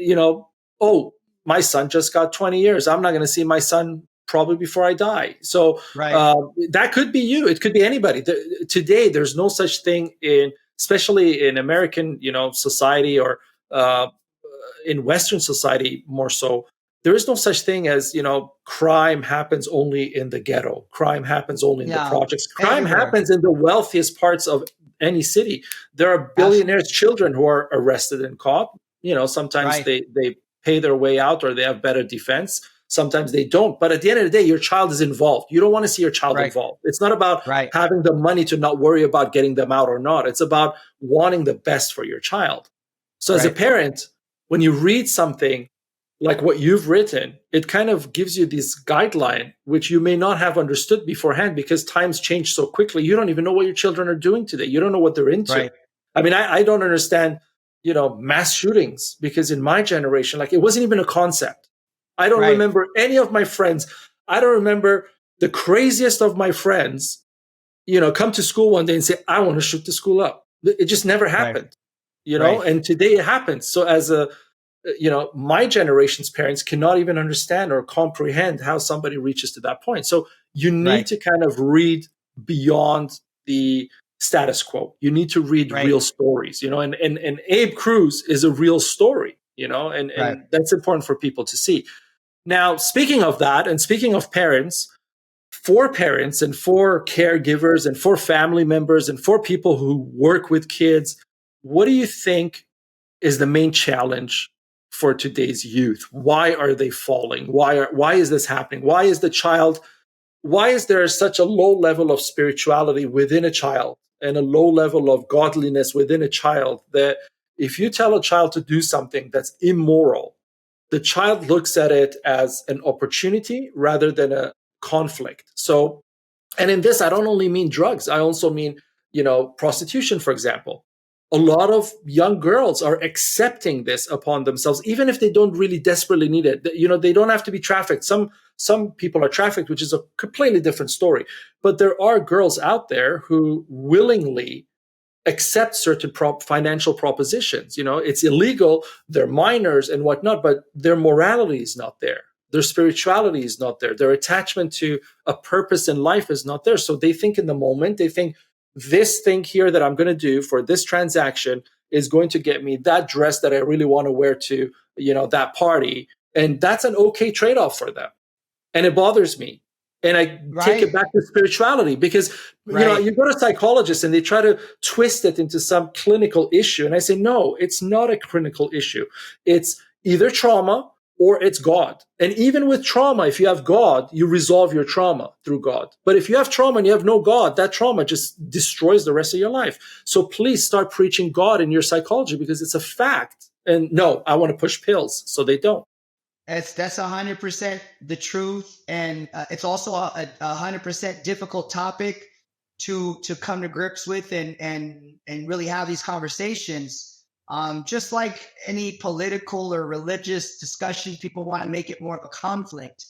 oh, my son just got 20 years. I'm not going to see my son probably before I die. So Right. that could be you. It could be anybody. Today, there's no such thing especially in American, society, or in Western society more so. There is no such thing as, crime happens only in the ghetto. Crime happens only in the Yeah. projects. Crime Everywhere. happens in the wealthiest parts of any city. There are billionaires' children who are arrested and caught. Sometimes Right. they pay their way out, or they have better defense. Sometimes they don't. But at the end of the day, your child is involved. You don't want to see your child Right. involved. It's not about Right. having the money to not worry about getting them out or not. It's about wanting the best for your child. So as a Right. parent, when you read something like what you've written, it kind of gives you this guideline, which you may not have understood beforehand, because times change so quickly. You don't even know what your children are doing today. You don't know what they're into. Right. I mean, I don't understand, mass shootings, because in my generation, like, it wasn't even a concept. I don't Right. remember any of my friends. I don't remember the craziest of my friends, come to school one day and say, I want to shoot the school up. It just never happened, Right. and today it happens. So as my generation's parents cannot even understand or comprehend how somebody reaches to that point. So you need Right. to kind of read beyond the status quo. You need to read Right. real stories, and Abe Cruz is a real story, and Right. that's important for people to see. Now, speaking of that, and speaking of parents, for parents and for caregivers and for family members and for people who work with kids, what do you think is the main challenge for today's youth? Why are they falling? Why is this happening? Why is there such a low level of spirituality within a child and a low level of godliness within a child, that if you tell a child to do something that's immoral, the child looks at it as an opportunity rather than a conflict? So, and in this, I don't only mean drugs. I also mean, prostitution, for example. A lot of young girls are accepting this upon themselves, even if they don't really desperately need it. They don't have to be trafficked. Some people are trafficked, which is a completely different story. But there are girls out there who willingly accept certain financial propositions. It's illegal. They're minors and whatnot, but their morality is not there. Their spirituality is not there. Their attachment to a purpose in life is not there. So they think in the moment, they think, this thing here that I'm going to do for this transaction is going to get me that dress that I really want to wear to, that party. And that's an okay trade-off for them. And it bothers me. And I take it back to spirituality, because, you go to psychologists and they try to twist it into some clinical issue. And I say, no, it's not a clinical issue. It's either trauma or it's God. And even with trauma, if you have God, you resolve your trauma through God. But if you have trauma and you have no God, that trauma just destroys the rest of your life. So please start preaching God in your psychology, because it's a fact. And no, I want to push pills. So they don't. That's 100% the truth. And it's also a 100% difficult topic to come to grips with and really have these conversations. Just like any political or religious discussion, people want to make it more of a conflict.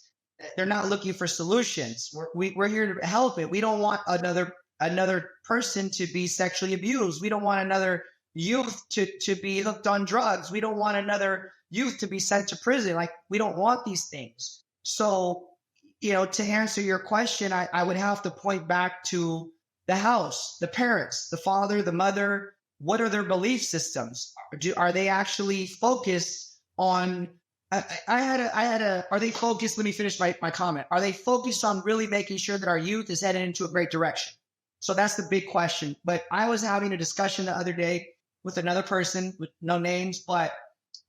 They're not looking for solutions. We're here to help it. We don't want another person to be sexually abused. We don't want another youth to be hooked on drugs. We don't want another youth to be sent to prison. Like, we don't want these things. So, to answer your question, I would have to point back to the house, the parents, the father, the mother. What are their belief systems? Are they actually focused on, are they focused? Let me finish my comment. Are they focused on really making sure that our youth is headed into a great direction? So that's the big question. But I was having a discussion the other day with another person with no names, but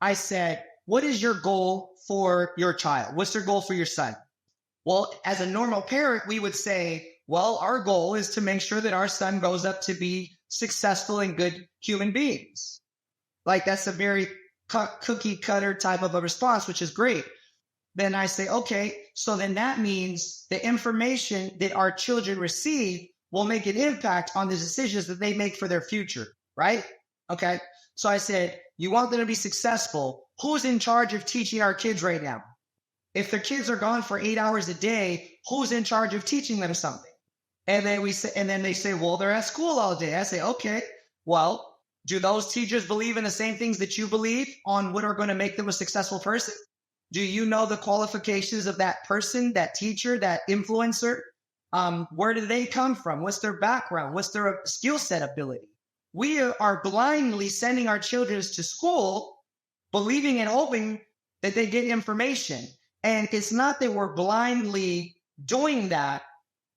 I said, what is your goal for your child? What's your goal for your son? Well, as a normal parent, we would say, well, our goal is to make sure that our son grows up to be successful and good human beings. Like that's a very cookie cutter type of a response, which is great. Then I say, okay, so then that means the information that our children receive will make an impact on the decisions that they make for their future, right? Okay. So I said, you want them to be successful. Who's in charge of teaching our kids right now? If their kids are gone for 8 hours a day, who's in charge of teaching them something? And then they say, well, they're at school all day. I say, okay, well, do those teachers believe in the same things that you believe on what are going to make them a successful person? Do you know the qualifications of that person, that teacher, that influencer? Where do they come from? What's their background? What's their skill set ability? We are blindly sending our children to school, believing and hoping that they get information. And it's not that we're blindly doing that.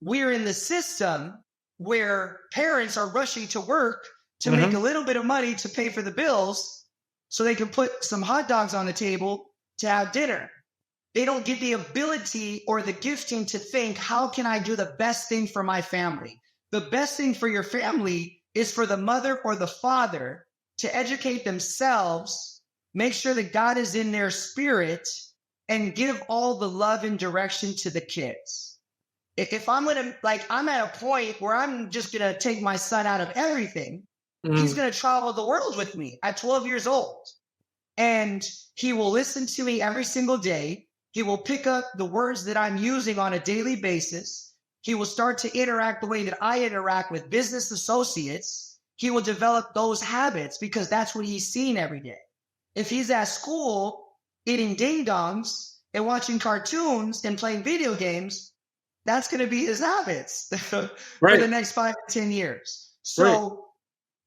We're in the system where parents are rushing to work to make a little bit of money to pay for the bills so they can put some hot dogs on the table to have dinner. They don't get the ability or the gifting to think, how can I do the best thing for my family? The best thing for your family is for the mother or the father to educate themselves, make sure that God is in their spirit, and give all the love and direction to the kids. If I'm I'm at a point where I'm just going to take my son out of everything, he's going to travel the world with me at 12 years old. And he will listen to me every single day. He will pick up the words that I'm using on a daily basis. He will start to interact the way that I interact with business associates. He will develop those habits because that's what he's seeing every day. If he's at school eating ding-dongs and watching cartoons and playing video games, that's going to be his habits for the next 5 to 10 years. So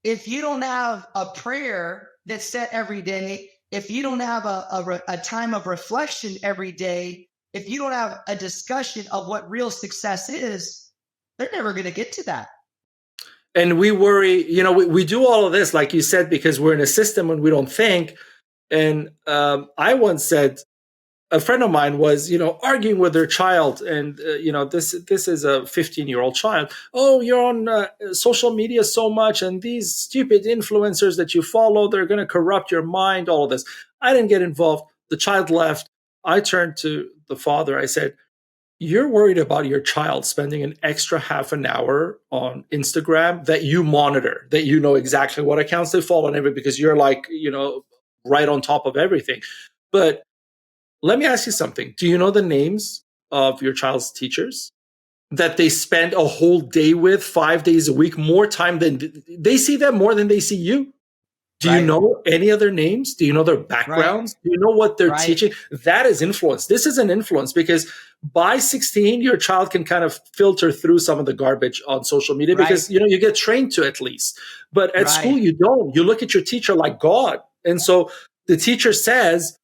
if you don't have a prayer that's set every day, if you don't have a time of reflection every day, if you don't have a discussion of what real success is, they're never going to get to that. And we worry, we do all of this, like you said, because we're in a system and we don't think. And I once said, a friend of mine was, arguing with their child, and this is a 15-year-old child. Oh, you're on social media so much, and these stupid influencers that you follow, they're going to corrupt your mind. All of this. I didn't get involved. The child left. I turned to the father. I said, "You're worried about your child spending an extra half an hour on Instagram that you monitor, that you know exactly what accounts they follow and everything, because you're right on top of everything, but." Let me ask you something. Do you know the names of your child's teachers that they spend a whole day with, 5 days a week, more time than they see them more than they see you? Do you know any other names? Do you know their backgrounds? Do you know what they're teaching? That is influence. This is an influence because by 16, your child can kind of filter through some of the garbage on social media because, you get trained to at least. But at school, you don't. You look at your teacher like God. And so the teacher says,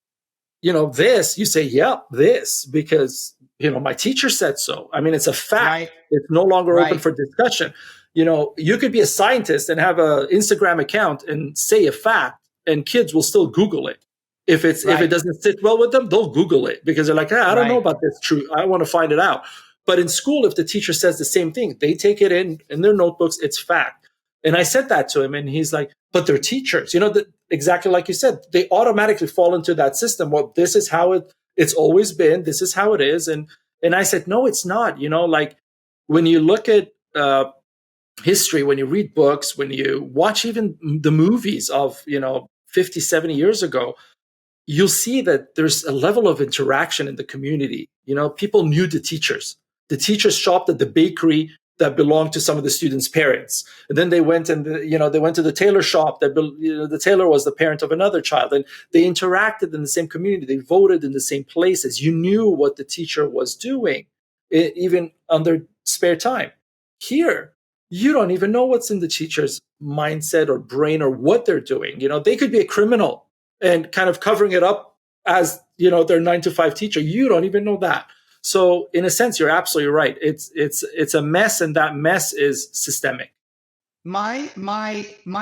this, you say, yeah, this, because, my teacher said so. I mean, it's a fact. It's no longer open for discussion. You could be a scientist and have an Instagram account and say a fact, and kids will still Google it. If it doesn't sit well with them, they'll Google it because they're like, I don't know about this truth. I want to find it out. But in school, if the teacher says the same thing, they take it in their notebooks. It's fact. And I said that to him, and he's like, but they're teachers. Exactly like you said, they automatically fall into that system. Well, this is how it's always been. This is how it is. And I said, no, it's not. When you look at history, when you read books, when you watch even the movies of, 50, 70 years ago, you'll see that there's a level of interaction in the community. People knew the teachers. The teachers shopped at the bakery that belonged to some of the students' parents. And then they went and, they went to the tailor shop that, the tailor was the parent of another child. And they interacted in the same community. They voted in the same places. You knew what the teacher was doing, even on their spare time. Here, you don't even know what's in the teacher's mindset or brain or what they're doing. They could be a criminal and kind of covering it up as, their 9-to-5 teacher. You don't even know that. So in a sense, you're absolutely right. It's a mess, and that mess is systemic. My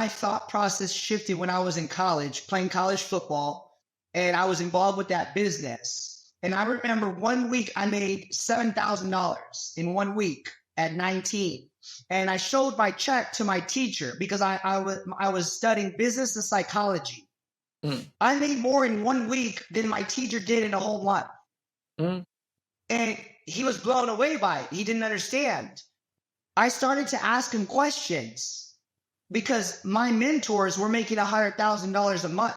thought process shifted when I was in college, playing college football, and I was involved with that business. And I remember one week I made $7,000 in 1 week at 19. And I showed my check to my teacher because I was studying business and psychology. Mm. I made more in 1 week than my teacher did in a whole month. Mm. And he was blown away by it. He didn't understand. I started to ask him questions because my mentors were making $100,000 a month.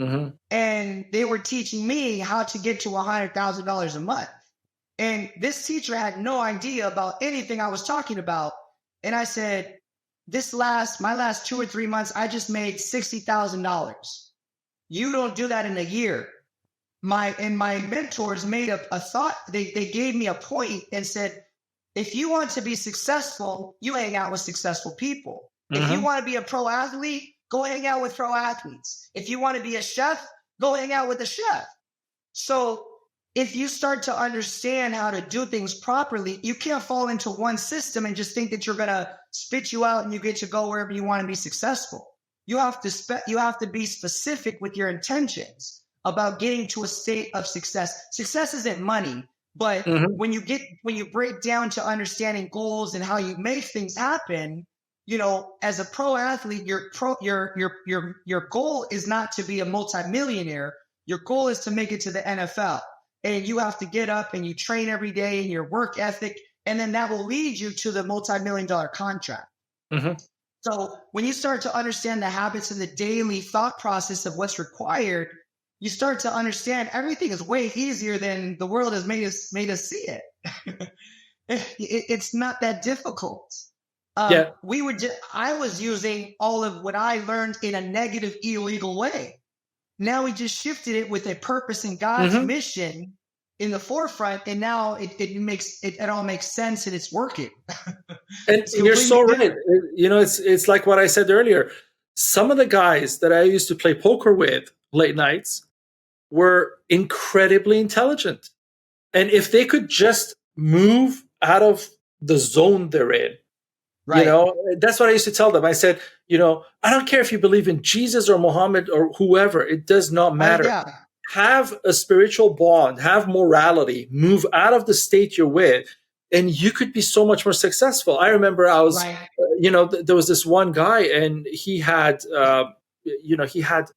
Mm-hmm. And they were teaching me how to get to $100,000 a month. And this teacher had no idea about anything I was talking about. And I said, my last 2 or 3 months, I just made $60,000. You don't do that in a year. My mentors made a thought. They gave me a point and said, if you want to be successful, you hang out with successful people. Mm-hmm. If you want to be a pro athlete, go hang out with pro athletes. If you want to be a chef, go hang out with a chef. So if you start to understand how to do things properly, you can't fall into one system and just think that you're going to spit you out and you get to go wherever you want to be successful. You have to be specific with your intentions about getting to a state of success. Success isn't money, but Mm-hmm. when you break down to understanding goals and how you make things happen, as a pro athlete, your goal is not to be a multimillionaire. Your goal is to make it to the NFL. And you have to get up and you train every day and your work ethic, and then that will lead you to the multi-million-dollar contract. Mm-hmm. So when you start to understand the habits and the daily thought process of what's required, you start to understand everything is way easier than the world has made us see it. It's not that difficult. Yeah. I was using all of what I learned in a negative, illegal way. Now we just shifted it with a purpose and God's Mm-hmm. mission in the forefront, and now it all makes sense and it's working. And It's you're so completely right. different. It's like what I said earlier. Some of the guys that I used to play poker with late nights were incredibly intelligent. And if they could just move out of the zone they're in, Right. That's what I used to tell them. I said, I don't care if you believe in Jesus or Muhammad or whoever, it does not matter. Yeah. Have a spiritual bond, have morality, move out of the state you're with, and you could be so much more successful. I remember I was, Right. There was this one guy, and he had, he had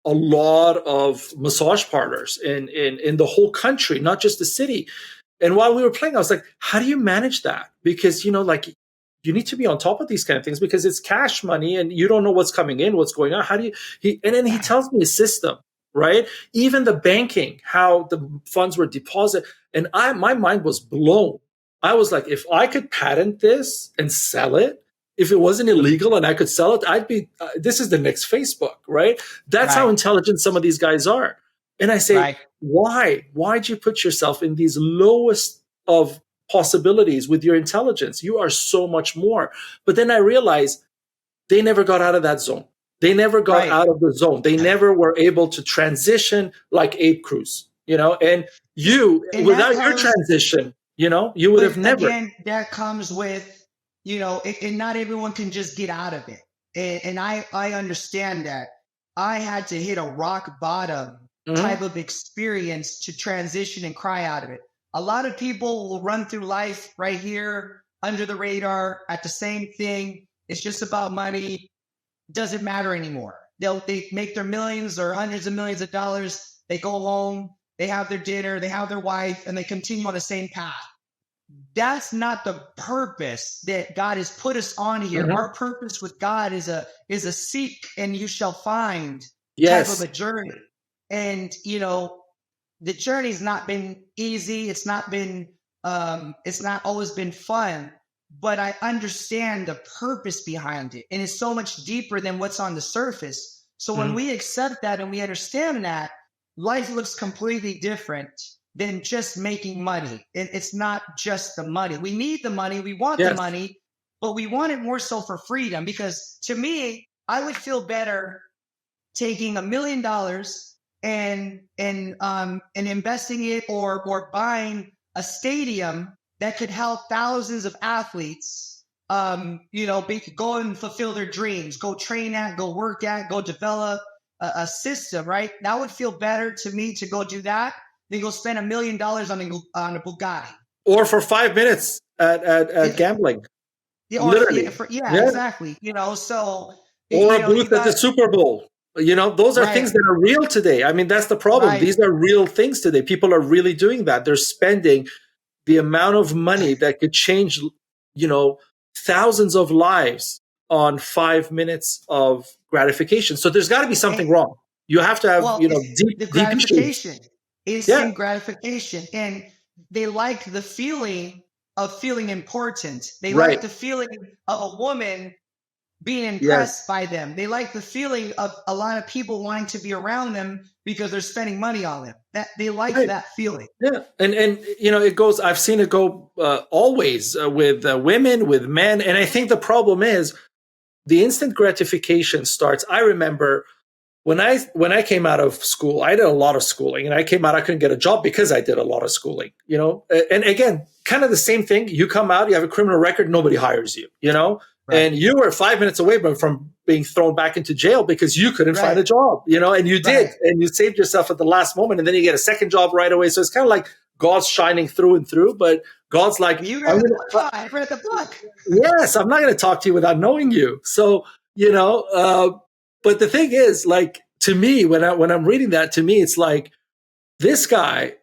a lot of massage parlors in the whole country, not just the city. And while we were playing, I was like, how do you manage that? Because, you need to be on top of these kind of things because it's cash money and you don't know what's coming in, what's going on. How do you, and then he tells me a system, right? Even the banking, how the funds were deposited. And my mind was blown. I was like, if I could patent this and sell it, if it wasn't illegal and I could sell it, I'd be, this is the next Facebook, right? That's how intelligent some of these guys are. And I say, why'd you put yourself in these lowest of possibilities with your intelligence? You are so much more. But then I realized they never got out of that zone. They never got out of the zone. They never were able to transition like Abe Cruz, and without your transition, you would have never. Again, that comes with, and not everyone can just get out of it. And I understand that. I had to hit a rock bottom type of experience to transition and cry out of it. A lot of people will run through life right here under the radar at the same thing. It's just about money. Doesn't matter anymore. They make their millions or hundreds of millions of dollars. They go home, they have their dinner, they have their wife, and they continue on the same path. That's not the purpose that God has put us on here. Our purpose with God is a seek and you shall find type of a journey. And the journey's not been easy. It's not always been fun, but I understand the purpose behind it. And it's so much deeper than what's on the surface. So when we accept that and we understand that, life looks completely different than just making money. It's not just the money. We need the money. We want the money, but we want it more so for freedom. Because to me, I would feel better taking $1 million and investing it or buying a stadium that could help thousands of athletes go and fulfill their dreams, go train at, go work at, go develop a system, right? That would feel better to me to go do that than go spend $1 million on a Bugatti. Or for 5 minutes at gambling. Literally. Exactly. Or a booth at the Super Bowl. Those are things that are real today. I mean, that's the problem. Right. These are real things today. People are really doing that. They're spending the amount of money that could change, thousands of lives on 5 minutes of gratification. So there's got to be something wrong. You have to have, the gratification is in gratification. And they like the feeling of feeling important. They like the feeling of a woman being impressed by them. They like the feeling of a lot of people wanting to be around them because they're spending money on them. That they like that feeling. Yeah, and it goes. I've seen it go always with women, with men, and I think the problem is the instant gratification starts. I remember when I came out of school, I did a lot of schooling, and I came out, I couldn't get a job because I did a lot of schooling. And again, kind of the same thing. You come out, you have a criminal record, nobody hires you. Right. And you were 5 minutes away from being thrown back into jail because you couldn't find a job, and you did, and you saved yourself at the last moment, and then you get a second job right away. So it's kind of like God's shining through and through, but God's like, I read the book. Yes, I'm not going to talk to you without knowing you. So, but the thing is, like, to me, when I'm reading that, to me, it's like this guy,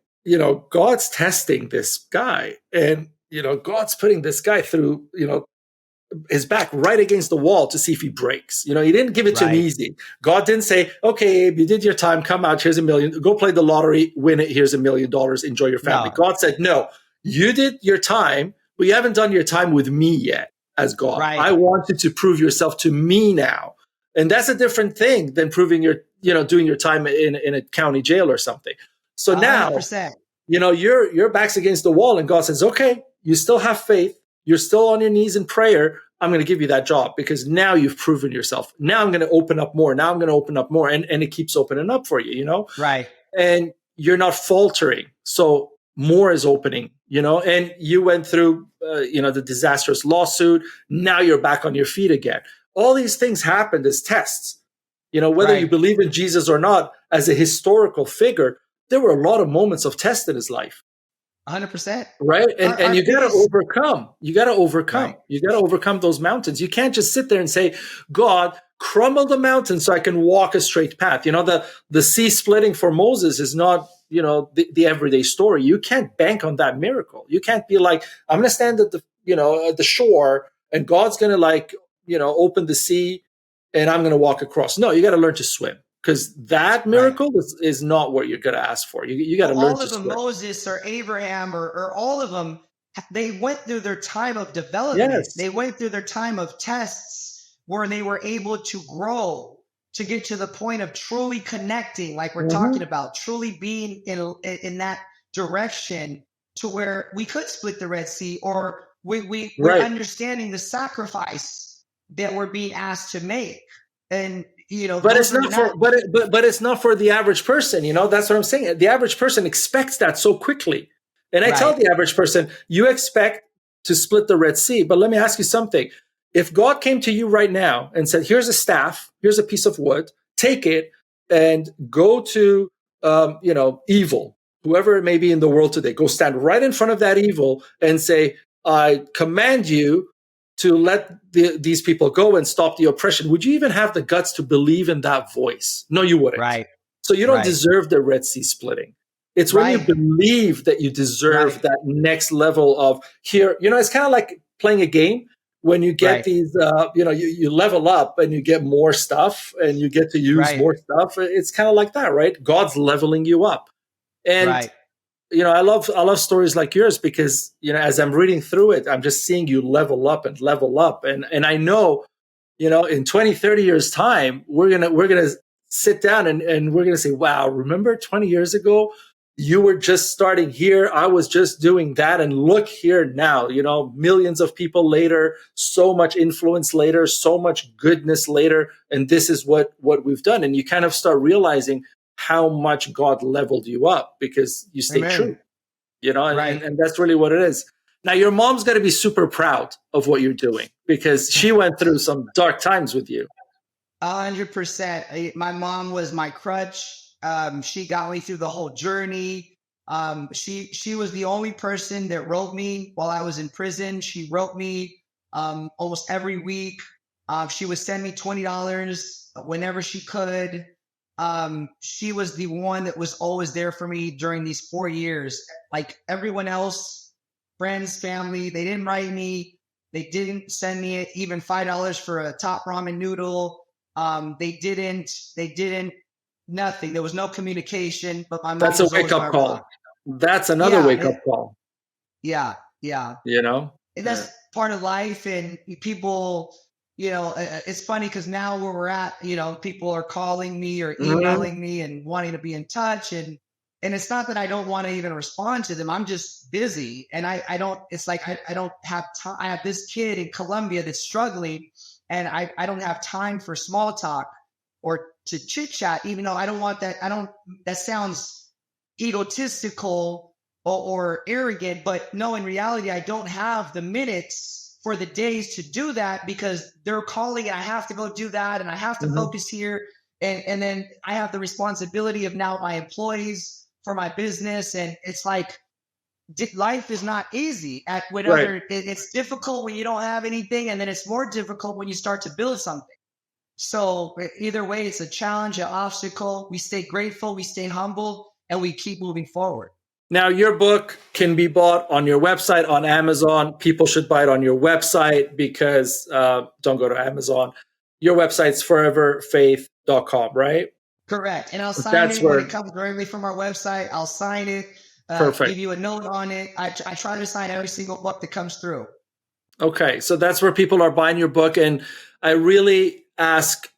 God's testing this guy, and, God's putting this guy through, his back right against the wall to see if he breaks. He didn't give it to him easy. God didn't say, okay, Abe, you did your time. Come out. Here's $1 million. Go play the lottery. Win it. Here's $1 million. Enjoy your family. No. God said, no, you did your time, but you haven't done your time with me yet as God. Right. I want you to prove yourself to me now. And that's a different thing than proving doing your time in a county jail or something. So 100%. Now, your back's against the wall, and God says, okay, you still have faith. You're still on your knees in prayer. I'm going to give you that job because now you've proven yourself. Now I'm going to open up more. Now I'm going to open up more. And it keeps opening up for you, Right. And you're not faltering. So more is opening, and you went through, the disastrous lawsuit. Now you're back on your feet again. All these things happened as tests, whether you believe in Jesus or not, as a historical figure, there were a lot of moments of test in his life. 100%. Right. And you got to overcome. You got to overcome. Right. You got to overcome those mountains. You can't just sit there and say, God, crumble the mountain so I can walk a straight path. The sea splitting for Moses is not, the everyday story. You can't bank on that miracle. You can't be like, I'm going to stand at the shore and God's going to open the sea and I'm going to walk across. No, you got to learn to swim. Because that miracle is not what you're going to ask for. You got to learn to swim. All of them, Moses or Abraham or all of them, they went through their time of development. Yes. They went through their time of tests where they were able to grow to get to the point of truly connecting, like we're talking about, truly being in that direction to where we could split the Red Sea, or we're understanding the sacrifice that we're being asked to make. And but it's not for but it's not for the average person. That's what I'm saying. The average person expects that so quickly, and I tell the average person, you expect to split the Red Sea. But let me ask you something: if God came to you right now and said, "Here's a staff, here's a piece of wood, take it and go to evil, whoever it may be in the world today, go stand right in front of that evil and say, I command you to let these people go and stop the oppression," would you even have the guts to believe in that voice? No, you wouldn't. Right. So you don't deserve the Red Sea splitting. It's when you believe that you deserve that next level of here. It's kind of like playing a game when you get these, you level up and you get more stuff and you get to use more stuff. It's kind of like that, right? God's leveling you up. And I love stories like yours because, as I'm reading through it, I'm just seeing you level up. And I know, in 20, 30 years time, we're going to sit down and we're going to say, wow, remember 20 years ago, you were just starting here. I was just doing that. And look here now, millions of people later, so much influence later, so much goodness later. And this is what we've done. And you kind of start realizing how much God leveled you up because you stay true, and that's really what it is. Now, your mom's got to be super proud of what you're doing because she went through some dark times with you. 100%. My mom was my crutch. She got me through the whole journey. She was the only person that wrote me while I was in prison. She wrote me almost every week. She would send me $20 whenever she could. She was the one that was always there for me during these 4 years. Like everyone else, friends, family, they didn't write me. They didn't send me even $5 for a top ramen noodle. They didn't, nothing. There was no communication, but my mom That's a was always wake my up call. rock. That's another Yeah, wake up call, yeah, yeah. you know? And that's part of life. And people, it's funny because now where we're at, people are calling me or emailing me and wanting to be in touch. And it's not that I don't want to even respond to them. I'm just busy. And I don't, it's like, I don't have time. I have this kid in Colombia that's struggling and I don't have time for small talk or to chit chat, even though I don't want that. That sounds egotistical or arrogant, but no, in reality, I don't have the minutes for the days to do that because they're calling and I have to go do that. And I have to focus here. And then I have the responsibility of now my employees for my business. And it's like, life is not easy at whatever. Right. It's difficult when you don't have anything. And then it's more difficult when you start to build something. So either way, it's a challenge, an obstacle. We stay grateful, we stay humble, and we keep moving forward. Now, your book can be bought on your website, on Amazon. People should buy it on your website because don't go to Amazon. Your website's foreverfaith.com, right? Correct. And I'll sign it when it comes directly from our website. I'll sign it, give you a note on it. I try to sign every single book that comes through. Okay. So that's where people are buying your book. And I really ask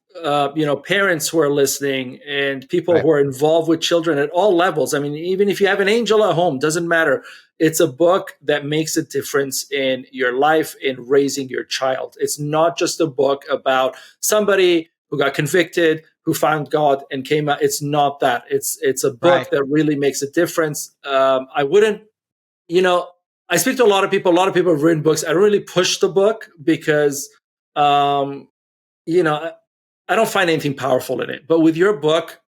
parents who are listening and people who are involved with children at all levels. I mean, even if you have an angel at home, doesn't matter. It's a book that makes a difference in your life in raising your child. It's not just a book about somebody who got convicted, who found God and came out. It's not that. It's a book that really makes a difference. I wouldn't, I speak to a lot of people. A lot of people have written books. I don't really push the book because, I don't find anything powerful in it. But with your book,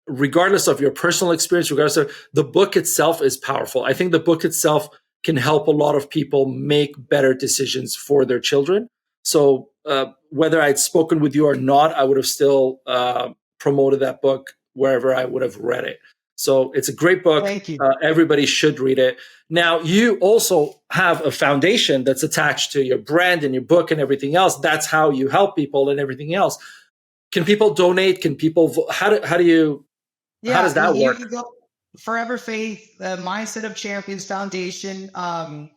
regardless of your personal experience, regardless of the book itself is powerful. I think the book itself can help a lot of people make better decisions for their children. So whether I'd spoken with you or not, I would have still promoted that book wherever I would have read it. So it's a great book. Thank you. Everybody should read it. Now, you also have a foundation that's attached to your brand and your book and everything else. That's how you help people and everything else. Can people donate? Can people, how does that work? You go Forever Faith, Mindset of Champions Foundation. The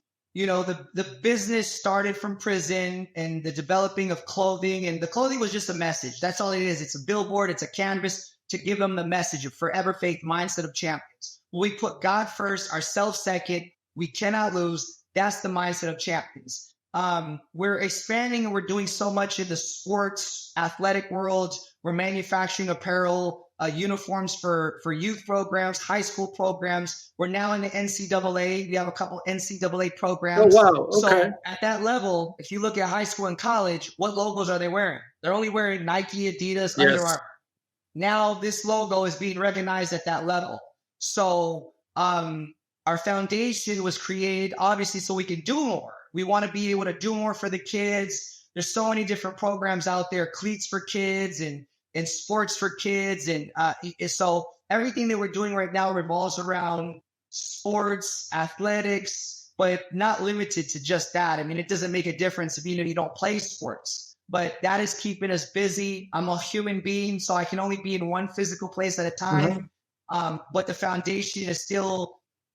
business started from prison and the developing of clothing, and the clothing was just a message. That's all it is. It's a billboard. It's a canvas to give them the message of Forever Faith, Mindset of Champions. We put God first, ourselves second. We cannot lose. That's the mindset of champions. We're expanding and we're doing so much in the sports, athletic world. We're manufacturing apparel, uniforms for youth programs, high school programs. We're now in the NCAA. We have a couple NCAA programs. Oh, wow. Okay. So at that level, if you look at high school and college, what logos are they wearing? They're only wearing Nike, Adidas, Under Armour. Now this logo is being recognized at that level. So our foundation was created, obviously, so we can do more. We want to be able to do more for the kids. There's so many different programs out there, cleats for kids and sports for kids. And so everything that we're doing right now revolves around sports, athletics, but not limited to just that. I mean, it doesn't make a difference if you don't play sports, but that is keeping us busy. I'm a human being, so I can only be in one physical place at a time. But the foundation is still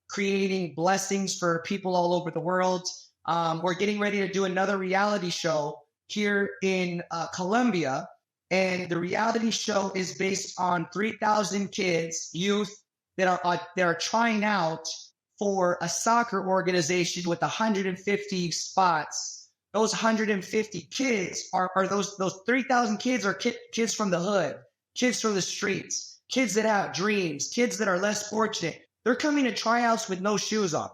creating blessings for people all over the world. We're getting ready to do another reality show here in Colombia. And the reality show is based on 3,000 kids, youth that are trying out for a soccer organization with 150 spots. Those 150 kids are those 3,000 kids are kids from the hood, kids from the streets, kids that have dreams, kids that are less fortunate. They're coming to tryouts with no shoes on,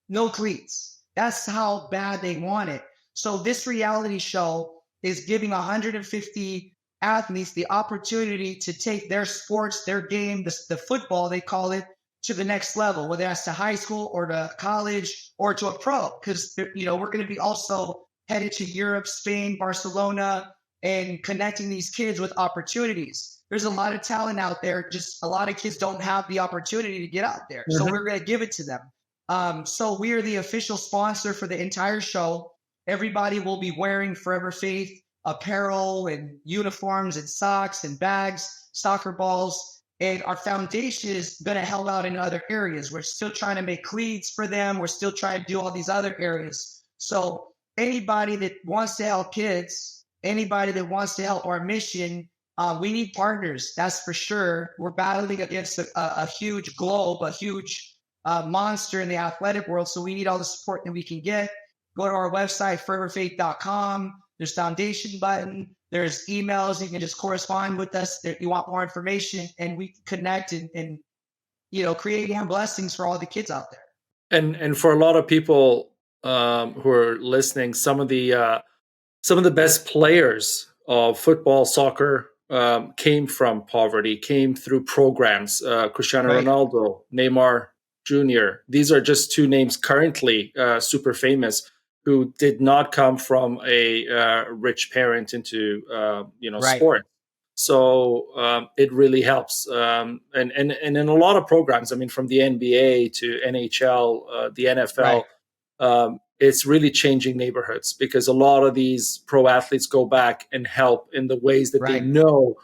no cleats. That's how bad they want it. So this reality show is giving 150 athletes the opportunity to take their sports, their game, the football, they call it, to the next level, whether that's to high school or to college or to a pro. Because, you know, we're going to be also headed to Europe, Spain, Barcelona, and connecting these kids with opportunities. There's a lot of talent out there. Just a lot of kids don't have the opportunity to get out there. So we're going to give it to them. So we are the official sponsor for the entire show. Everybody will be wearing Forever Faith apparel and uniforms and socks and bags, soccer balls. And our foundation is going to help out in other areas. We're still trying to make cleats for them. We're still trying to do all these other areas. So anybody that wants to help kids, anybody that wants to help our mission, we need partners. That's for sure. We're battling against a huge globe, a huge monster in the athletic world. So we need all the support that we can get. Go to our website, foreverfaith.com. There's foundation button. There's emails. You can just correspond with us if you want more information, and we can connect and you know, create blessings for all the kids out there. And for a lot of people who are listening, some of the best players of football, soccer came from poverty, came through programs. Cristiano Ronaldo, Neymar Jr. These are just two names currently super famous who did not come from a rich parent into sport. So it really helps. And in a lot of programs, I mean, from the NBA to NHL, the NFL, it's really changing neighborhoods because a lot of these pro athletes go back and help in the ways that they know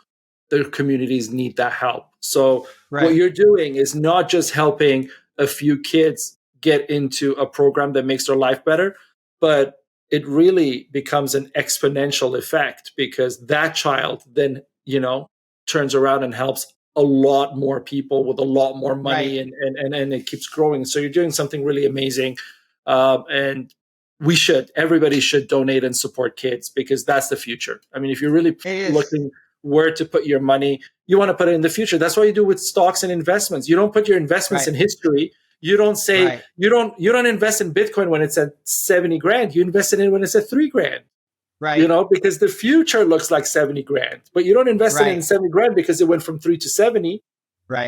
their communities need that help. So what you're doing is not just helping a few kids get into a program that makes their life better, but it really becomes an exponential effect because that child then, you know, turns around and helps a lot more people with a lot more money and it keeps growing. So you're doing something really amazing. And everybody should donate and support kids because that's the future. I mean, if you're really looking where to put your money, you want to put it in the future. That's what you do with stocks and investments. You don't put your investments in history. You don't say you don't invest in Bitcoin when it's at 70 grand. You invest in it when it's at 3 grand. You know, because the future looks like 70 grand, but you don't invest it in 70 grand because it went from 3 to 70.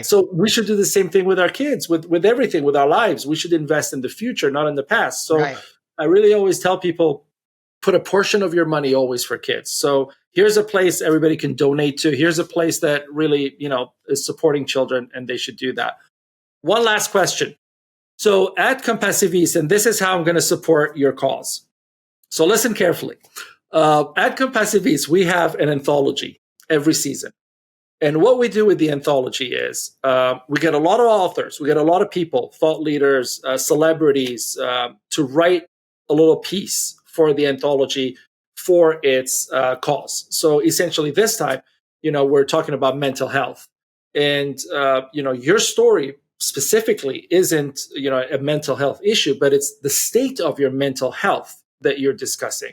So we should do the same thing with our kids, with everything, with our lives. We should invest in the future, not in the past. So I really always tell people, put a portion of your money always for kids. So here's a place everybody can donate to. Here's a place that really, you know, is supporting children, and they should do that. One last question. So at Compassiviste, and this is how I'm going to support your cause. So listen carefully. At Compassiviste, we have an anthology every season. And what we do with the anthology is we get a lot of authors, we get a lot of people, thought leaders, celebrities, to write a little piece for the anthology for its cause. So essentially this time, you know, we're talking about mental health. And, you know, your story specifically isn't, you know, a mental health issue, but it's the state of your mental health that you're discussing.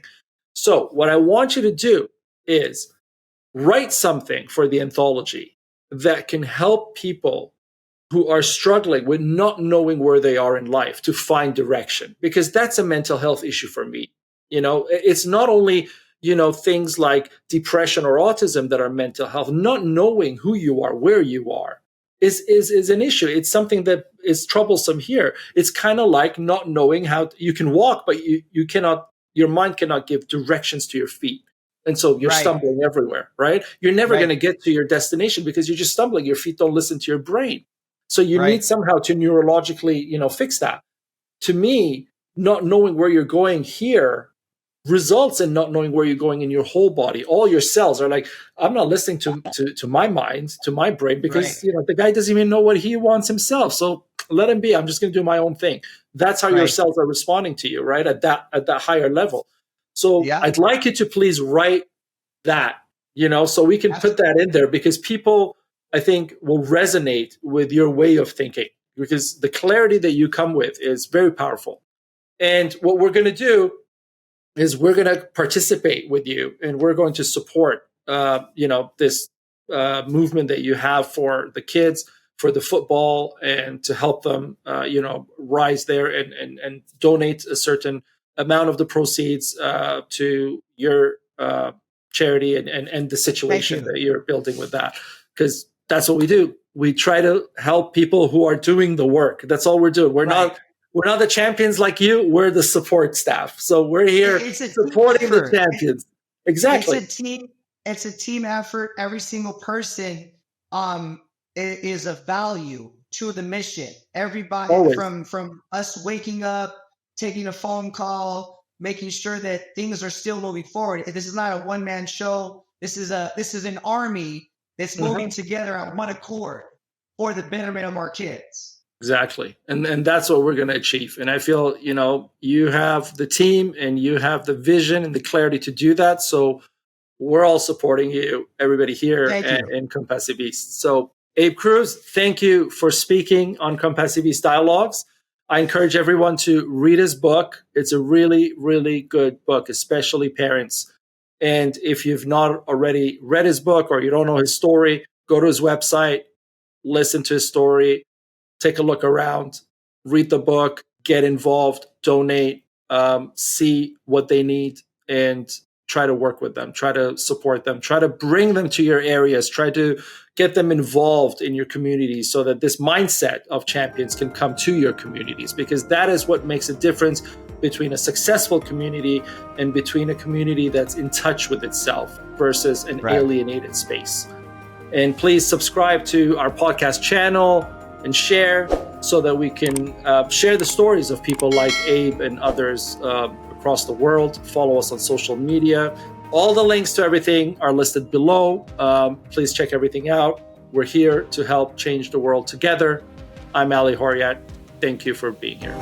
So what I want you to do is write something for the anthology that can help people who are struggling with not knowing where they are in life to find direction, because that's a mental health issue for me. You know, it's not only, you know, things like depression or autism that are mental health. Not knowing who you are, where you are is an issue. It's something that is troublesome here. It's kind of like not knowing how you can walk, but you cannot, your mind cannot give directions to your feet. And so you're stumbling everywhere, right? You're never going to get to your destination because you're just stumbling. Your feet don't listen to your brain. So you need somehow to neurologically, you know, fix that. To me, not knowing where you're going here results in not knowing where you're going in your whole body. All your cells are like, I'm not listening to my mind, to my brain, because you know the guy doesn't even know what he wants himself. So let him be. I'm just going to do my own thing. That's how your cells are responding to you, right? At that higher level. So I'd like you to please write that, you know, so we can put that in there because people, I think, will resonate with your way of thinking because the clarity that you come with is very powerful. And what we're going to do is we're going to participate with you and we're going to support, you know, this movement that you have for the kids, for the football and to help them, rise there and donate a certain amount of the proceeds to your charity and the Thank situation you. that you're building with that. Because that's what we do. We try to help people who are doing the work. That's all we're doing. We're not the champions like you. We're the support staff. So we're here It's a team supporting the effort. champions. Exactly. It's a team effort. Every single person is of value to the mission. Everybody Always. from us waking up, taking a phone call, making sure that things are still moving forward. This is not a one-man show. This is an army that's moving together at one accord for the betterment of our kids. Exactly. And that's what we're going to achieve. And I feel, you have the team and you have the vision and the clarity to do that. So we're all supporting you, everybody here in Compassiviste. So Abe Cruz, thank you for speaking on Compassiviste Dialogues. I encourage everyone to read his book. It's a really, really good book, especially parents. And if you've not already read his book or you don't know his story, go to his website, listen to his story, take a look around, read the book, get involved, donate, see what they need, and try to work with them, try to support them, try to bring them to your areas, try to get them involved in your communities so that this mindset of champions can come to your communities, because that is what makes a difference between a successful community and between a community that's in touch with itself versus an alienated space. And please subscribe to our podcast channel and share so that we can share the stories of people like Abe and others across the world. Follow us on social media. All the links to everything are listed below. Please check everything out. We're here to help change the world together. I'm Ali Horiat. Thank you for being here.